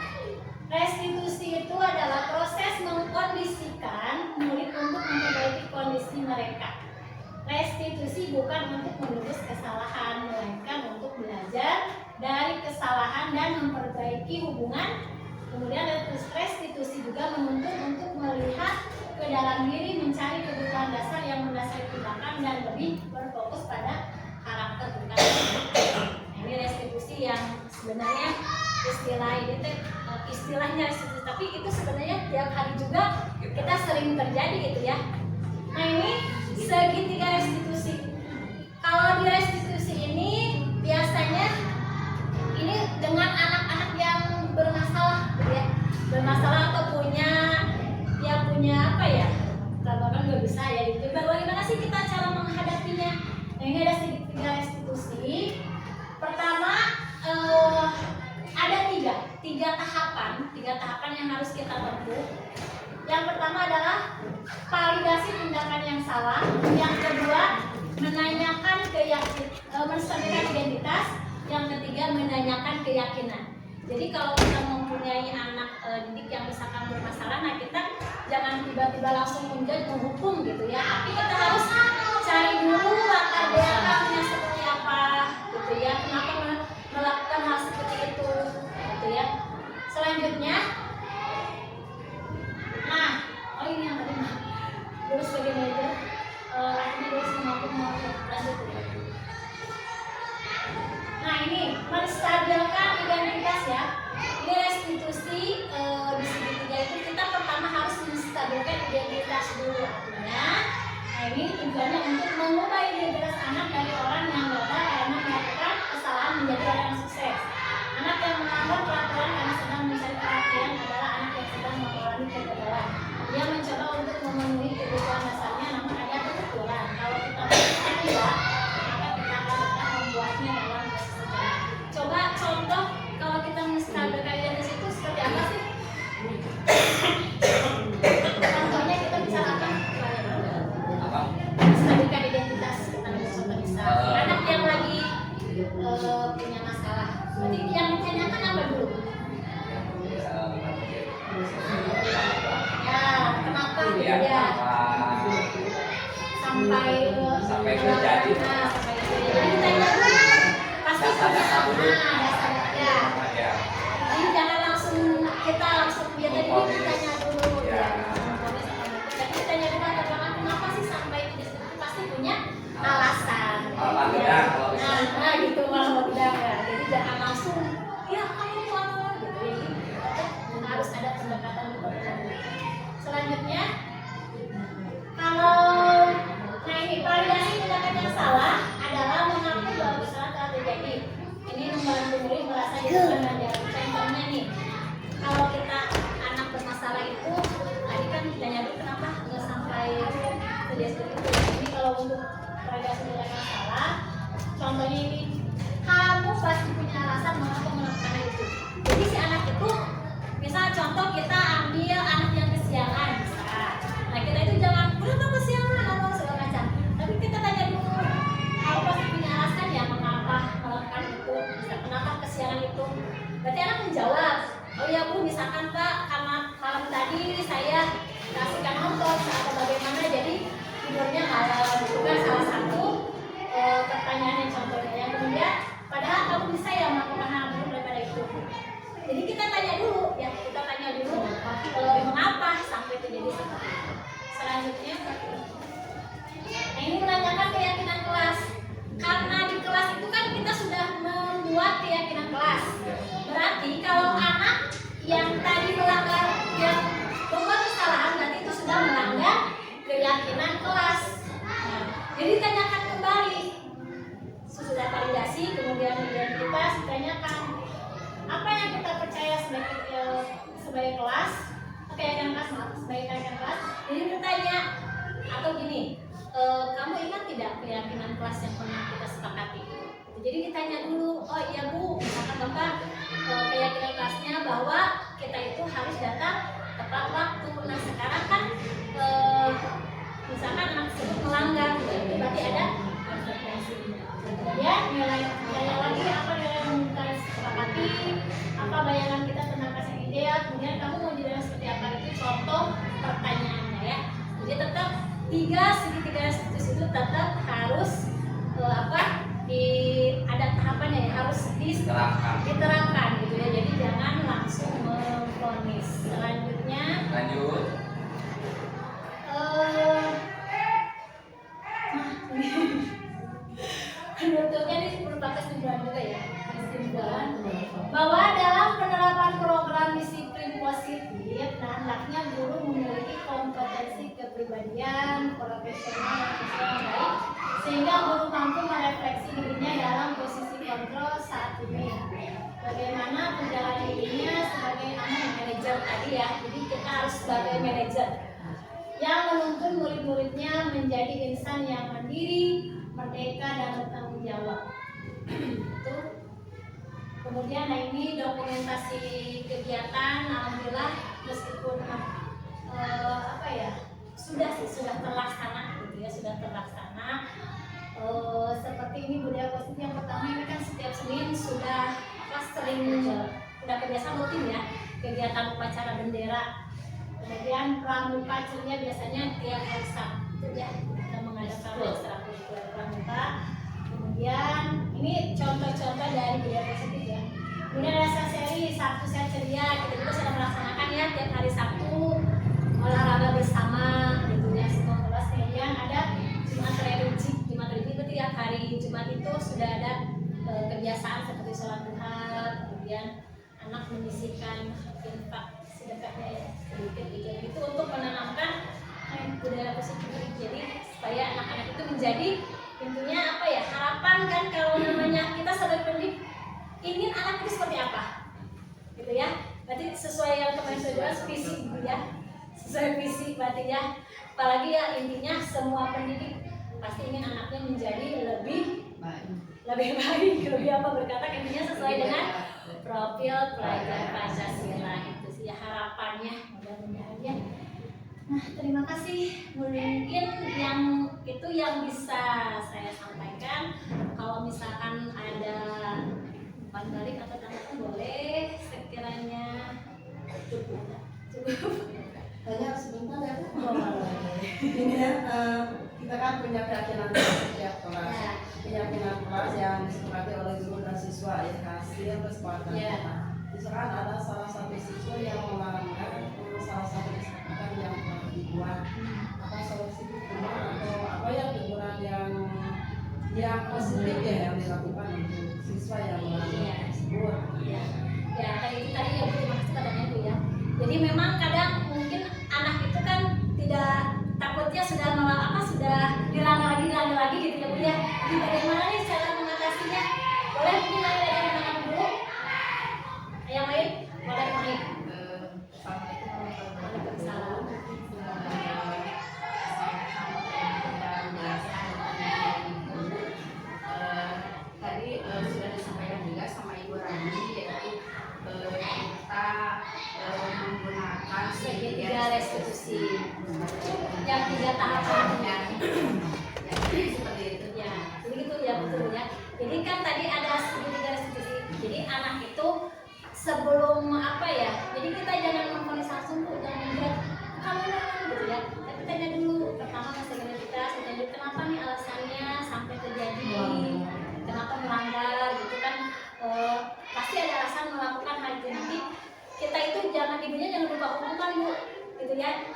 Restitusi itu adalah proses mengkondisikan murid untuk memperbaiki kondisi mereka. Restitusi bukan untuk menebus kesalahan, melainkan untuk belajar dari kesalahan dan memperbaiki hubungan. Kemudian restitusi juga menuntut untuk melihat ke dalam diri, mencari kebutuhan dasar yang mendasari tindakan dan lebih berfokus pada karakter bukan. Ini restitusi yang sebenarnya istilahnya restitusi, tapi itu sebenarnya tiap hari juga kita sering terjadi gitu ya. Nah ini segitiga restitusi. Kalau di restitusi ini biasanya ini dengan anak-anak yang bermasalah gitu ya, bermasalah atau punya apa ya, bahkan nggak bisa ya gitu. Bagaimana sih kita cara menghadapinya? Nah ini ada segitiga restitusi. Pertama ada tiga tahapan yang harus kita tempuh. Yang pertama adalah validasi tindakan yang salah. Yang kedua menanyakan menstabilkan identitas. Yang ketiga menanyakan keyakinan. Jadi kalau kita mau mempunyai anak didik yang misalkan bermasalah, nah kita jangan tiba-tiba langsung menjudge, menghukum gitu ya, tapi kita harus cari dulu latar belakangnya seperti apa gitu ya, kenapa melakukan hal seperti itu gitu ya. Selanjutnya, nah, oh ini yang tadi lurus sebagai manajer, akhirnya lurus mampu mau lanjut ya. Nah ini menstabilkan identitas ya. Ini restitusi di segitiga itu kita pertama harus menstabilkan identitas dulu artinya. Nah ini tujuannya untuk mengubah identitas anak dari orang yang gagal karena melakukan kesalahan menjadi orang yang sukses. Anak yang melanggar peraturan karena sedang mencari perhatian adalah anak yang sedang mengalami kegagalan. Dia mencoba untuk memenuhi kebutuhan dasarnya namun ada kekurangan. Kalau kita melakukan tidak, maka kita akan tetap membuatnya dalam posisi jalan. Coba contoh kalau kita menstabilkan identitas itu seperti apa sih? Contohnya kita bicara apa? Apa? Menstabilkan identitas. Kita ambil contoh misal anak yang lagi punya masalah. Berarti yang ditanyakan apa dulu? Ya, kenapa gitu Iya, ya? sampai Sampai terjadi. Nah, sampai terjadi. Jadi ditanya dulu. Pasti Dasar-dasar dulu. dasar-dasar. Ya. Jadi jangan langsung kita langsung dia tadi ditanya dulu Ya. Tapi ditanya dulu latar belakang kenapa sih sampai di situ, pasti punya alasan. Malah tidak, kalau bisa. Nah gitu malah tidak ya. Jadi jangan langsung ya kamu mau gitu ya. Jadi harus ada pendekatan dulu. Selanjutnya kalau nah ini validasi tindakan yang salah adalah mengaku bahwa kesalahan telah terjadi. Ini membantu murid merasa dipercaya. Contohnya nih, kalau kita anak bermasalah itu, tadi kan ditanya dulu kenapa nggak sampai terjadi seperti itu. Ini kalau untuk validasi tindakan yang salah, contohnya ini, kamu pasti punya alasan mengapa melakukan itu. Jadi si anak itu, misal contoh kita ambil anak yang kesiangan, misal. Nah kita itu jangan, kenapa kesiangan atau segala macam. Tapi kita tanya dulu, kamu pasti punya alasan ya mengapa melakukan itu, misal kenapa kesiangan itu. Berarti anak menjawab, oh ya bu, misalkan pak, karena malam tadi saya kasihkan nonton atau bagaimana, jadi tidurnya malam. Itu kan salah satu pertanyaan yang contohnya. Yang kemudian, padahal kamu bisa ya melakukan hal buruk daripada itu. Jadi kita tanya dulu, ya kita tanya dulu mengapa sampai terjadi seperti itu. Selanjutnya, nah ini menanyakan keyakinan kelas. Karena di kelas itu kan kita sudah membuat keyakinan kelas. Berarti kalau anak yang tadi melanggar, yang membuat kesalahan, berarti itu sudah melanggar keyakinan kelas. Nah, jadi tanyakan kembali. Sesudah validasi, kemudian identitas, ditanyakan apa yang kita percaya sebagai kelas, keyakinan kelas, sebagai keyakinan kelas. Jadi bertanya atau gini, kamu ingat tidak keyakinan kelas yang pernah kita sepakati? Jadi ditanya dulu, oh iya bu, misalkan bapak keyakinan kelasnya bahwa kita itu harus datang tepat waktu. Nah sekarang kan misalkan anak tersebut melanggar, berarti ada konsekuensi. Kemudian nilai lagi apa nilai yang kita sepakati, apa bayangan kita tentang kelas yang ideal, kemudian kamu mau jadi seperti apa, itu contoh pertanyaannya ya. Jadi tetap segitiga restitusi itu tetap harus ada tahapannya ya, harus diterapkan gitu ya. Jadi jangan langsung memvonis. Selanjutnya Lanjut. Penutupnya ini merupakan kesimpulan juga ya. Kesimpulan bahwa dalam penerapan program disiplin positif, nah hendaknya guru memiliki kompetensi kepribadian, profesional dan sosial yang baik, sehingga guru mampu merefleksi dirinya dalam posisi kontrol saat ini. Bagaimana menjalani dirinya sebagai manajer tadi ya. Jadi kita harus sebagai manajer yang menuntun murid-muridnya menjadi insan yang mandiri, merdeka dan bertanggung jawab. Itu. Kemudian nah ini dokumentasi kegiatan, alhamdulillah meskipun sudah terlaksana gitu ya, sudah terlaksana. Seperti ini budaya positif yang pertama ini kan setiap Senin sudah sering udah kebiasaan rutin ya. kegiatan upacara bendera. Kemudian pramuka ceria biasanya tiap hari Sabtu ya kita mengadakan ekstrakurikuler pramuka. Kemudian ini contoh-contoh dari budaya positif ya. Kemudian ada seri Sabtu Sehat Ceria, kita juga sedang melaksanakan ya tiap hari Sabtu olahraga bersama gitu ya semua kelas. Kemudian ada Jumat religi. Jumat religi itu tiap hari Jumat itu sudah ada kebiasaan seperti sholat duha, kemudian anak menyisihkan infak sedekahnya ya sedikit gitu. Itu untuk menanamkan budaya positif. Jadi supaya anak-anak itu menjadi tentunya apa ya harapan kan kalau namanya kita sebagai pendidik ingin anak itu seperti apa gitu ya. Berarti sesuai yang kemarin saya bahas visi gitu ya, sesuai visi berarti ya. Apalagi ya intinya semua pendidik pasti ingin anaknya menjadi lebih baik, lebih apa berkata intinya sesuai dengan profil pelajar Pancasila itu sih ya harapannya mudah-mudahan ya. Nah terima kasih, mungkin yang itu yang bisa saya sampaikan. Kalau misalkan ada umpan balik atau tanggapan boleh sekiranya cukup. Tanya sebentar ya Bu. Ini ya, kita kan punya keyakinan setiap kelas, keyakinan kelas yang disepakati oleh guru dan siswa ya hasil kesepakatan kita. Misalkan ada salah satu siswa yang melanggar salah satu kesepakatan yang telah dibuat, apa solusi hukuman atau apa ya teguran yang positif ya yang dilakukan untuk siswa yang melanggar tersebut. Ya tadi ya terima kasih katanya Bu ya. Jadi memang kadang mungkin anak itu kan tidak takutnya sudah dilanggar lagi gitu ya Bu ya. Jadi bagaimana nih cara mengatasinya? Boleh mungkin dari anak-anak dulu. Yang lain boleh main. Waalaikumsalam. Tadi sudah disampaikan juga sama Ibu Rani yaitu kita menggunakan Segitiga restitusi yang 3 tahapannya. Jadi seperti itu Ya, jadi gitu ya betul ya. Jadi kan tadi ada segitiga restitusi. Jadi anak itu sebelum apa ya? Jadi kita jangan memvonis langsung tuh, jangan lihat kamu gitu ya. Tapi tanya dulu pertama masa identitas, tanya dulu kenapa nih alasannya sampai terjadi, kenapa melanggar gitu kan. Pasti ada alasan melakukan hal itu. Nanti kita itu ibunya jangan lupa hukuman Bu, gitu ya.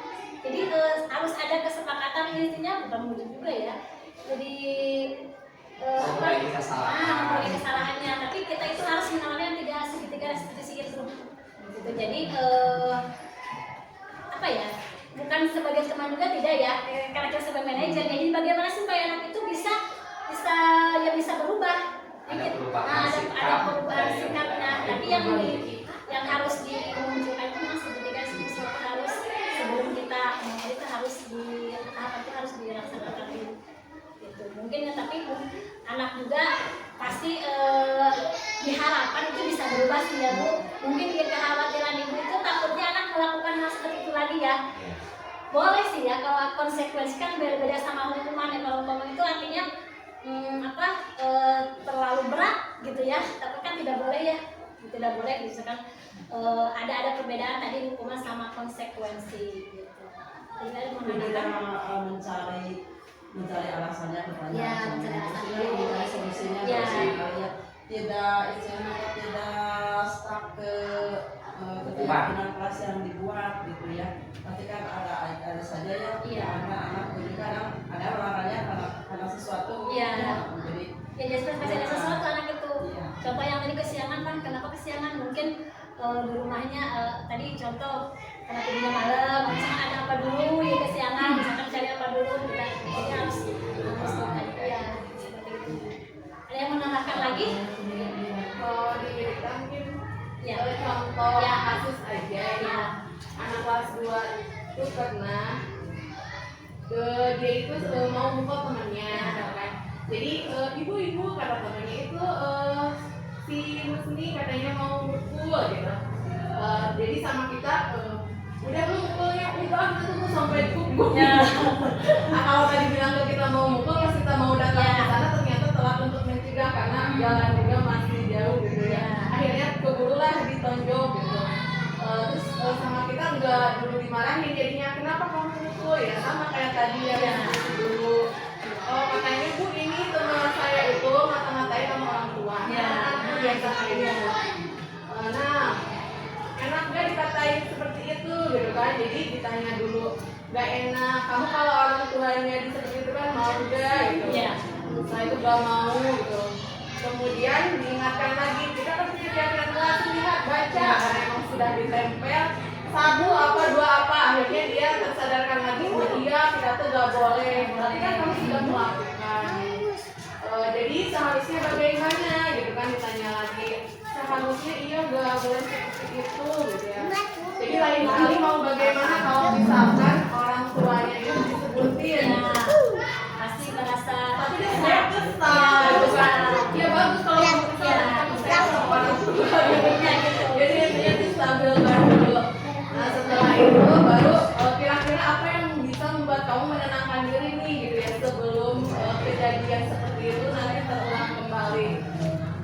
Jadi harus ada kesepakatan intinya bukan mudah juga ya. Jadi memperbaiki kesalahan. kesalahannya, tapi kita itu harus menawarkan segitiga restitusi itu. Gitu. Jadi apa ya? Bukan sebagai teman juga tidak ya, karena kita sebagai manajer. Jadi bagaimana supaya anak itu bisa berubah. Ada perubahan Ada perubahan sikapnya. Tapi yang harus dimunculkan itu segitiga restitusi harus sebelum kita harus dilaksanakan gitu. Mungkin ya, tapi anak juga pasti diharapkan itu bisa berubah sih ya Bu. Mungkin kekhawatiran ibu itu takutnya anak melakukan hal seperti itu lagi ya. Boleh sih ya kalau konsekuensi kan beda-beda sama hukuman ya. Kalau hukuman itu artinya terlalu berat gitu ya. Tapi kan tidak boleh ya. Tidak boleh misalkan ada perbedaan tadi hukuman sama konsekuensi gitu. Jadi mencari alasannya kepada ya, mencari solusinya ya. Tidak stuck ke keyakinan kelas yang dibuat gitu ya. Pasti kan ada saja ya. Iya. Anak juga ada olahraga karena sesuatu. Iya. Jadi Ya pasti ada sesuatu anak itu. Iya. Contoh yang tadi kesiangan kan, kenapa kesiangan? Mungkin di rumahnya tadi contoh karena tidurnya malam, misalkan ada apa dulu ya kesiangan, misalkan cari apa dulu, jadi harus ya seperti itu. Ada yang menambahkan lagi? kalau kita mungkin Ya. contoh Ya. kasus aja Ya. anak kelas 2 itu pernah dia itu mau mukul temannya kan. Jadi ibu kata temannya itu si Husni katanya mau mukul gitu. Jadi sama kita udah lu mukulnya udah kita tunggu sampai pukul. Ya. Nah, kalau tadi bilang ke kita mau mukul pas kita mau datang Ya. ke sana ternyata telat untuk mencegah karena jalan juga masih jauh gitu ya. Akhirnya keburulah ditonjok gitu. terus sama kita nggak dulu dimarahin, jadinya kenapa kamu mukul ya, sama kayak tadi ya dulu. Oh katanya Bu ini teman saya itu ngata-ngatain sama orang tua. Biasa kayak gitu. Nah enak gak dikatain seperti itu gitu kan, jadi ditanya dulu gak enak, kamu kalau orang tuanya seperti itu kan mau gak gitu. Saya itu gak mau gitu. Kemudian diingatkan lagi, kita kan punya keyakinan kelas, lihat baca karena emang sudah ditempel satu apa dua apa, akhirnya dia tersadarkan lagi, oh iya kita tuh gak boleh, berarti kan kamu sudah melakukan. Jadi seharusnya bagaimana gitu kan, ditanya lagi, seharusnya iya gak boleh seperti itu gitu ya. Jadi lain kali mau bagaimana kalau misalkan orang tuanya itu disebutin, pasti merasa tapi dia saya kesal gitu kan. Ya bagus kalau kamu kesal, kamu saya sama orang tua gitu. Jadi intinya itu stabil kan dulu. Nah setelah itu baru kira-kira apa yang bisa membuat kamu menenangkan diri nih gitu ya, sebelum kejadian seperti itu nanti terulang kembali.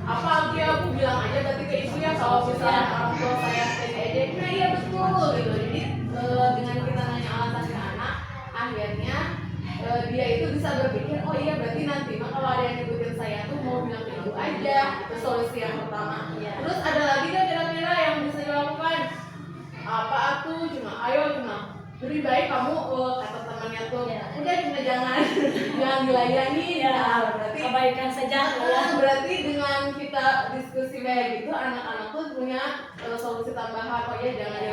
Apa aku bilang aja berarti ke ibu ya, kalau misalnya orang tua saya ejek, nah iya betul gitu. Jadi dengan kita nanya alasan ke anak, akhirnya dia itu bisa berpikir, oh iya berarti nanti mah kalau ada yang nyebutin saya tuh mau bilang ke ibu aja. Itu solusi yang pertama. Terus ada lagi kan kira-kira yang bisa dilakukan? Apa tuh? Cuma lebih baik kamu kata temannya tuh, udah cuma jangan dilayani. Berarti kebaikan saja. Berarti dengan kita diskusi kayak gitu, anak-anak tuh punya solusi tambahan. Oh ya jangan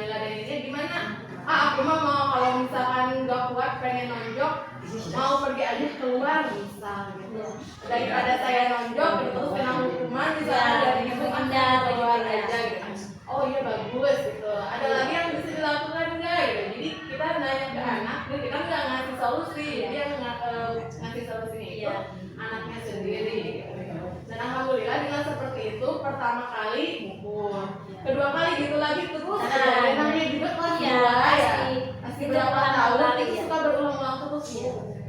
diladeninnya gimana? Aku mah mau kalau misalkan nggak kuat pengen nonjok, mau pergi aja keluar misal gitu. Daripada saya nonjok terus kena hukuman misalnya dari ibu Anda keluar aja gitu. Oh iya bagus gitu. Ada lagi yang bisa dilakukan enggak gitu. Jadi kita nanya ke anak, kita nggak ngasih solusi, dia ngasih solusinya itu anaknya sendiri. Gitu. Dan alhamdulillah dengan seperti itu pertama kali mukul, kedua kali gitu lagi terus. Namanya juga kelas 2 ya. Masih berapa tahun itu suka berulang-ulang terus.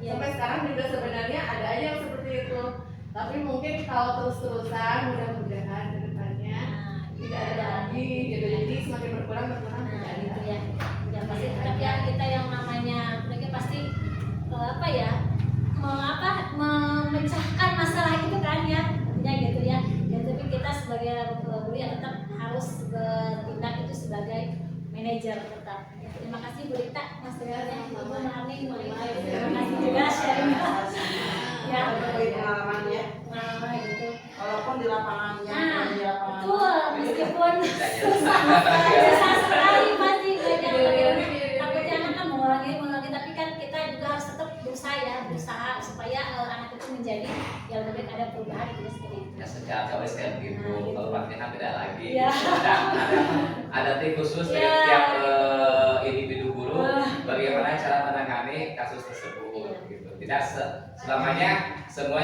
Sampai sekarang juga sebenarnya ada aja yang seperti itu. Tapi mungkin kalau terus-terusan mudah-mudahan ke depannya tidak ada lagi gitu. Jadi semakin berkurang Gitu ya. Ya pasti tetap ya kita yang namanya mereka pasti memecahkan masalah itu kan ya gitu ya. Dan tapi kita sebagai guru ya tetap harus bertindak itu sebagai manajer tetap. Ya, terima kasih Bu Rita, Mas Dewa, Ibu Marni, terima kasih juga sharingnya. Ya, pengalamannya. Nah, gitu. Walaupun di lapangannya, Betul, meskipun susah sekali pasti takutnya anak kan mengulangi, tapi kan kita juga harus tetap berusaha supaya anak itu menjadi yang lebih ada perubahan gitu seperti itu. Ya sejak awal sekali gitu, kalau prakteknya tidak lagi. Ya. Ada tim khusus tiap individu guru bagaimana cara menangani kasus tersebut gitu. Tidak selamanya semua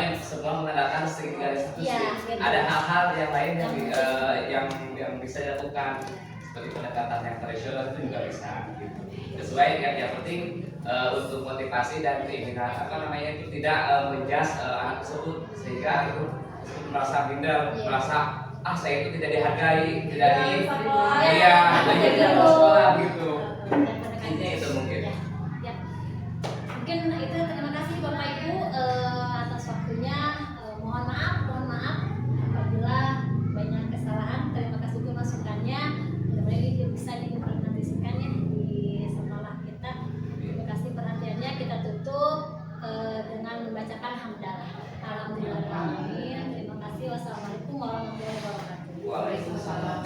mengandalkan segala institusi. Gitu. Ada hal-hal yang lain yang bisa dilakukan seperti pendekatan yang tradisional itu juga bisa gitu. Sesuai yang penting untuk motivasi dan keinginan itu tidak menjas anak tersebut sehingga itu merasa minder, merasa saya itu tidak dihargai, tidak di sekolah gitu. Intinya itu mungkin. Ya. Mungkin itu terima kasih Bapak Ibu atas waktunya. Mohon maaf apabila banyak kesalahan. Terima kasih juga masukannya. Mudah-mudahan ini bisa diimplementasikan ya di sekolah kita. Terima kasih perhatiannya. Kita tutup dengan membacakan hamdalah. Alhamdulillahirrahmanirrahim. Terima kasih. Wassalamualaikum warahmatullahi wabarakatuh. Waalaikumsalam.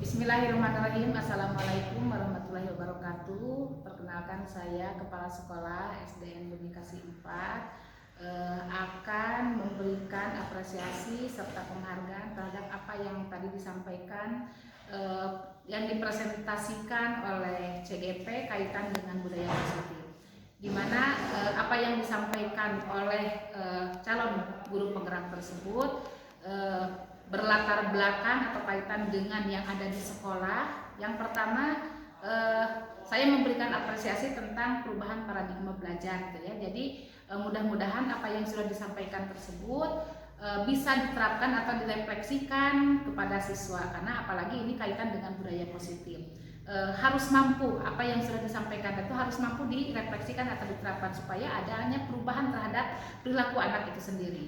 Bismillahirrahmanirrahim. Assalamualaikum warahmatullahi wabarakatuh. Perkenalkan saya Kepala Sekolah SDN Budi-Kasih 4 akan memberikan apresiasi serta penghargaan terhadap apa yang tadi disampaikan yang dipresentasikan oleh CGP kaitan dengan budaya positif. Di mana apa yang disampaikan oleh calon guru penggerak tersebut berlatar belakang atau kaitan dengan yang ada di sekolah. Yang pertama, saya memberikan apresiasi tentang perubahan paradigma belajar gitu ya. Jadi mudah-mudahan apa yang sudah disampaikan tersebut bisa diterapkan atau direfleksikan kepada siswa, karena apalagi ini kaitan dengan budaya positif. Harus mampu apa yang sudah disampaikan itu harus mampu direfleksikan atau diterapkan supaya adanya perubahan terhadap perilaku anak itu sendiri.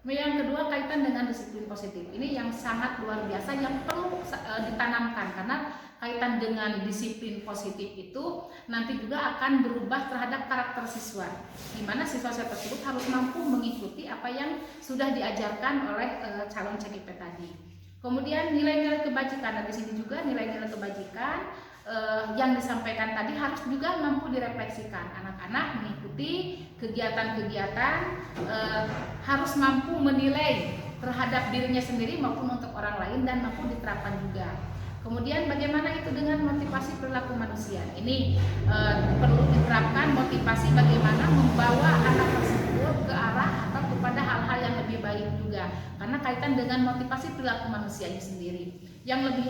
Yang kedua kaitan dengan disiplin positif. Ini yang sangat luar biasa yang perlu ditanamkan, karena kaitan dengan disiplin positif itu nanti juga akan berubah terhadap karakter siswa, di mana siswa tersebut harus mampu mengikuti apa yang sudah diajarkan oleh calon CGP tadi. Kemudian nilai-nilai kebajikan, dan di sini juga nilai-nilai kebajikan yang disampaikan tadi harus juga mampu direfleksikan. Anak-anak mengikuti kegiatan-kegiatan harus mampu menilai terhadap dirinya sendiri maupun untuk orang lain dan mampu diterapkan juga. Kemudian bagaimana itu dengan motivasi perilaku manusia? Ini perlu diterapkan motivasi bagaimana membawa anak tersebut ke arah atau kepada hal-hal yang lebih baik juga, karena kaitan dengan motivasi perilaku manusianya sendiri. Yang lebih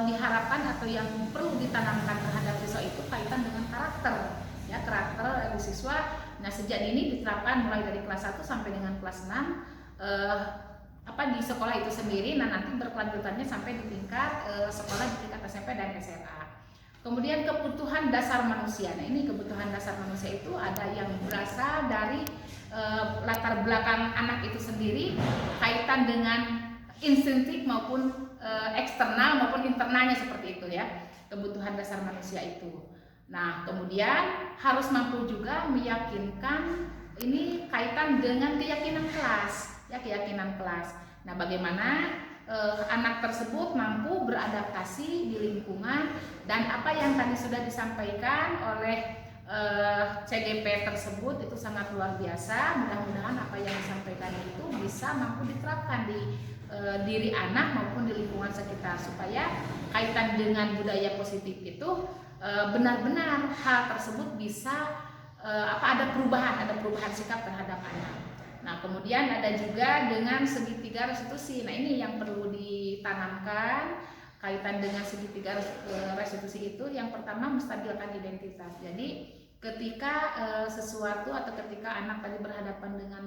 diharapkan atau yang perlu ditanamkan terhadap siswa itu kaitan dengan karakter, ya, karakter dari siswa. Nah, sejak ini diterapkan mulai dari kelas 1 sampai dengan kelas 6 di sekolah itu sendiri. Nah, nanti berkelanjutannya sampai di tingkat sekolah di tingkat SMP dan SMA. Kemudian kebutuhan dasar manusia. Nah, ini kebutuhan dasar manusia itu ada yang berasal dari latar belakang anak itu sendiri, kaitan dengan instinktif maupun eksternal maupun internalnya, seperti itu ya, kebutuhan dasar manusia itu. Nah, kemudian harus mampu juga meyakinkan, ini kaitan dengan keyakinan kelas, ya, keyakinan kelas. Nah, bagaimana anak tersebut mampu beradaptasi di lingkungan, dan apa yang tadi sudah disampaikan oleh CGP tersebut itu sangat luar biasa. Mudah-mudahan apa yang disampaikan itu bisa mampu diterapkan di diri anak maupun di lingkungan sekitar, supaya kaitan dengan budaya positif itu benar-benar hal tersebut bisa ada perubahan sikap terhadap anak. Nah, kemudian ada juga dengan segitiga restitusi. Nah, ini yang perlu ditanamkan kaitan dengan segitiga restitusi itu. Yang pertama, menstabilkan identitas. Jadi ketika sesuatu atau ketika anak tadi berhadapan dengan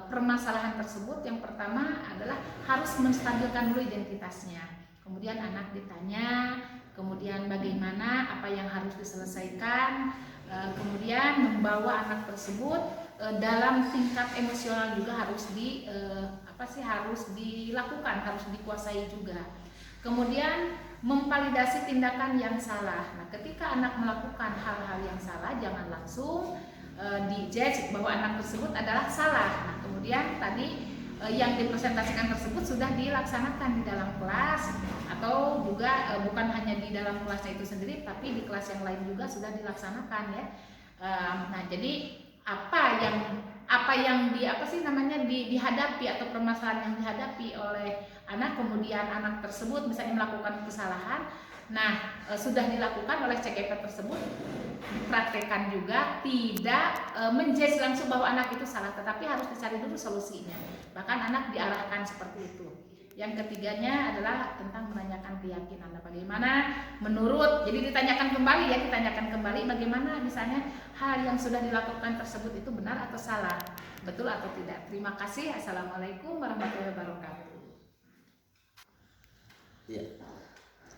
permasalahan tersebut, yang pertama adalah harus menstabilkan dulu identitasnya. Kemudian anak ditanya, kemudian bagaimana apa yang harus diselesaikan, kemudian membawa anak tersebut dalam tingkat emosional juga harus harus dilakukan, harus dikuasai juga. Kemudian memvalidasi tindakan yang salah. Nah, ketika anak melakukan hal-hal yang salah, jangan langsung dijudge bahwa anak tersebut adalah salah. Nah, kemudian tadi yang dipresentasikan tersebut sudah dilaksanakan di dalam kelas, atau juga bukan hanya di dalam kelasnya itu sendiri, tapi di kelas yang lain juga sudah dilaksanakan, ya. Nah, jadi apa yang dihadapi atau permasalahan yang dihadapi oleh anak, kemudian anak tersebut misalnya melakukan kesalahan, nah sudah dilakukan oleh CGP tersebut, dipraktekkan juga, tidak menjudge langsung bahwa anak itu salah, tetapi harus dicari dulu solusinya, bahkan anak diarahkan seperti itu. Yang ketiganya adalah tentang menanyakan keyakinan. Nah, bagaimana menurut, jadi ditanyakan kembali bagaimana misalnya hal yang sudah dilakukan tersebut itu benar atau salah, betul atau tidak. Terima kasih. Assalamualaikum warahmatullahi wabarakatuh. Ya.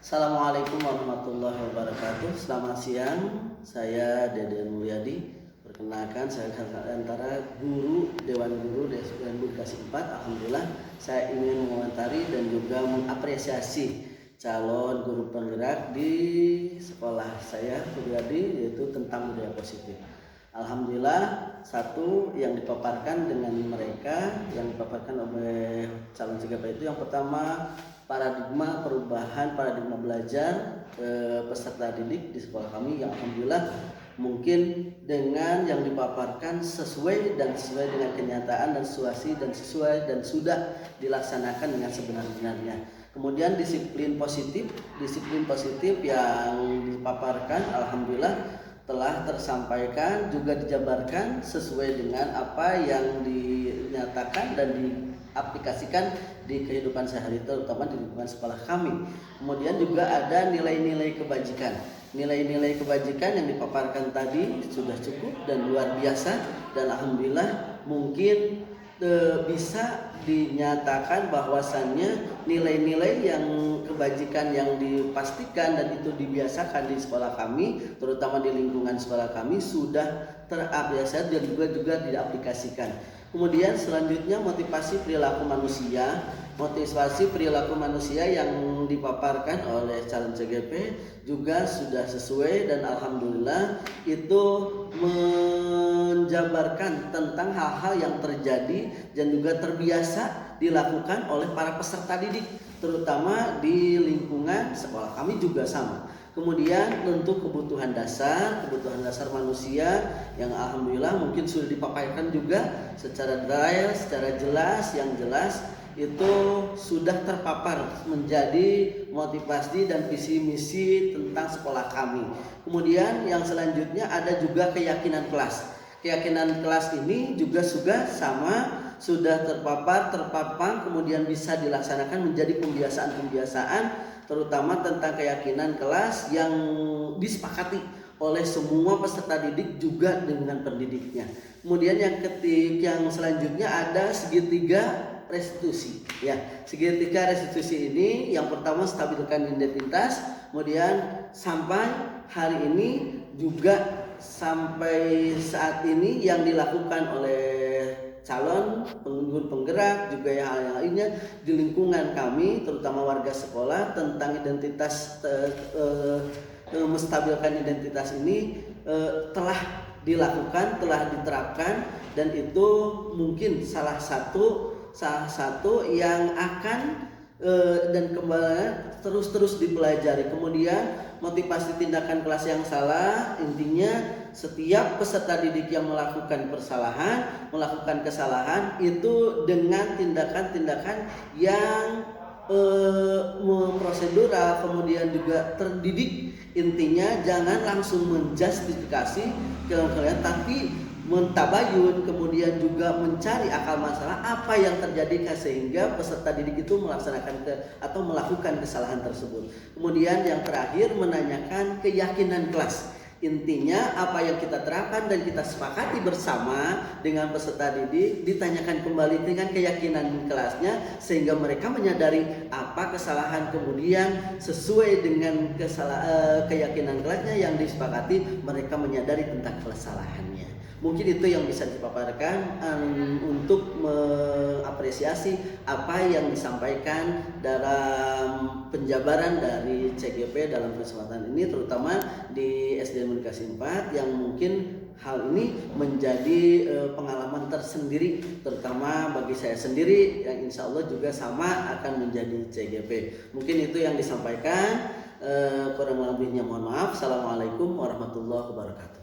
Assalamualaikum warahmatullahi wabarakatuh. Selamat siang, saya Deden Mulyadi. Perkenalkan, saya antara guru Dewan Guru Dewan Edukasi 4. Alhamdulillah, saya ingin mengomentari dan juga mengapresiasi calon guru penggerak di sekolah saya pribadi, yaitu tentang budaya positif. Alhamdulillah, satu yang dipaparkan dengan mereka, yang dipaparkan oleh calon CGP itu yang pertama, paradigma perubahan paradigma belajar peserta didik di sekolah kami, yang alhamdulillah mungkin dengan yang dipaparkan sesuai dengan kenyataan dan situasi dan sesuai dan sudah dilaksanakan dengan sebenar-benarnya. Kemudian disiplin positif yang dipaparkan alhamdulillah telah tersampaikan, juga dijabarkan sesuai dengan apa yang dinyatakan dan diaplikasikan di kehidupan sehari, terutama di lingkungan sekolah kami. Kemudian juga ada nilai-nilai kebajikan. Nilai-nilai kebajikan yang dipaparkan tadi sudah cukup dan luar biasa, dan alhamdulillah mungkin bisa dinyatakan bahwasannya nilai-nilai yang kebajikan yang dipastikan dan itu dibiasakan di sekolah kami, terutama di lingkungan sekolah kami sudah teraplikasi dan juga diaplikasikan. Kemudian selanjutnya motivasi perilaku manusia. Motivasi perilaku manusia yang dipaparkan oleh calon CGP juga sudah sesuai dan alhamdulillah itu menjabarkan tentang hal-hal yang terjadi dan juga terbiasa dilakukan oleh para peserta didik, terutama di lingkungan sekolah kami juga sama. Kemudian untuk kebutuhan dasar manusia yang alhamdulillah mungkin sudah dipaparkan juga secara detail, secara jelas, yang jelas itu sudah terpapar menjadi motivasi dan visi misi tentang sekolah kami. Kemudian yang selanjutnya ada juga keyakinan kelas. Keyakinan kelas ini juga sama, sudah terpapar, kemudian bisa dilaksanakan menjadi pembiasaan-pembiasaan, terutama tentang keyakinan kelas yang disepakati oleh semua peserta didik juga dengan pendidiknya. Kemudian yang selanjutnya ada segitiga restitusi. Ya, segitiga restitusi ini yang pertama stabilkan identitas, kemudian sampai hari ini juga sampai saat ini yang dilakukan oleh calon penggerak juga hal yang lainnya di lingkungan kami terutama warga sekolah tentang identitas menstabilkan identitas ini telah dilakukan, telah diterapkan dan itu mungkin salah satu yang akan dan kembali terus dipelajari. Kemudian motivasi tindakan kelas yang salah, intinya setiap peserta didik yang melakukan kesalahan itu dengan tindakan-tindakan yang prosedural, kemudian juga terdidik. Intinya jangan langsung menjustifikasi kalian, tapi mentabayun, kemudian juga mencari akal masalah apa yang terjadi sehingga peserta didik itu melakukan kesalahan tersebut. Kemudian yang terakhir menanyakan keyakinan kelas. Intinya apa yang kita terapkan dan kita sepakati bersama dengan peserta didik ditanyakan kembali dengan keyakinan kelasnya sehingga mereka menyadari apa kesalahan, kemudian sesuai dengan keyakinan kelasnya yang disepakati mereka menyadari tentang kesalahannya. Mungkin itu yang bisa dipaparkan untuk mengapresiasi apa yang disampaikan dalam penjabaran dari CGP dalam kesempatan ini, terutama di SDN Komunikasi 4 yang mungkin hal ini menjadi pengalaman tersendiri, terutama bagi saya sendiri yang insya Allah juga sama akan menjadi CGP. Mungkin itu yang disampaikan, kurang lebihnya mohon maaf. Assalamualaikum warahmatullahi wabarakatuh.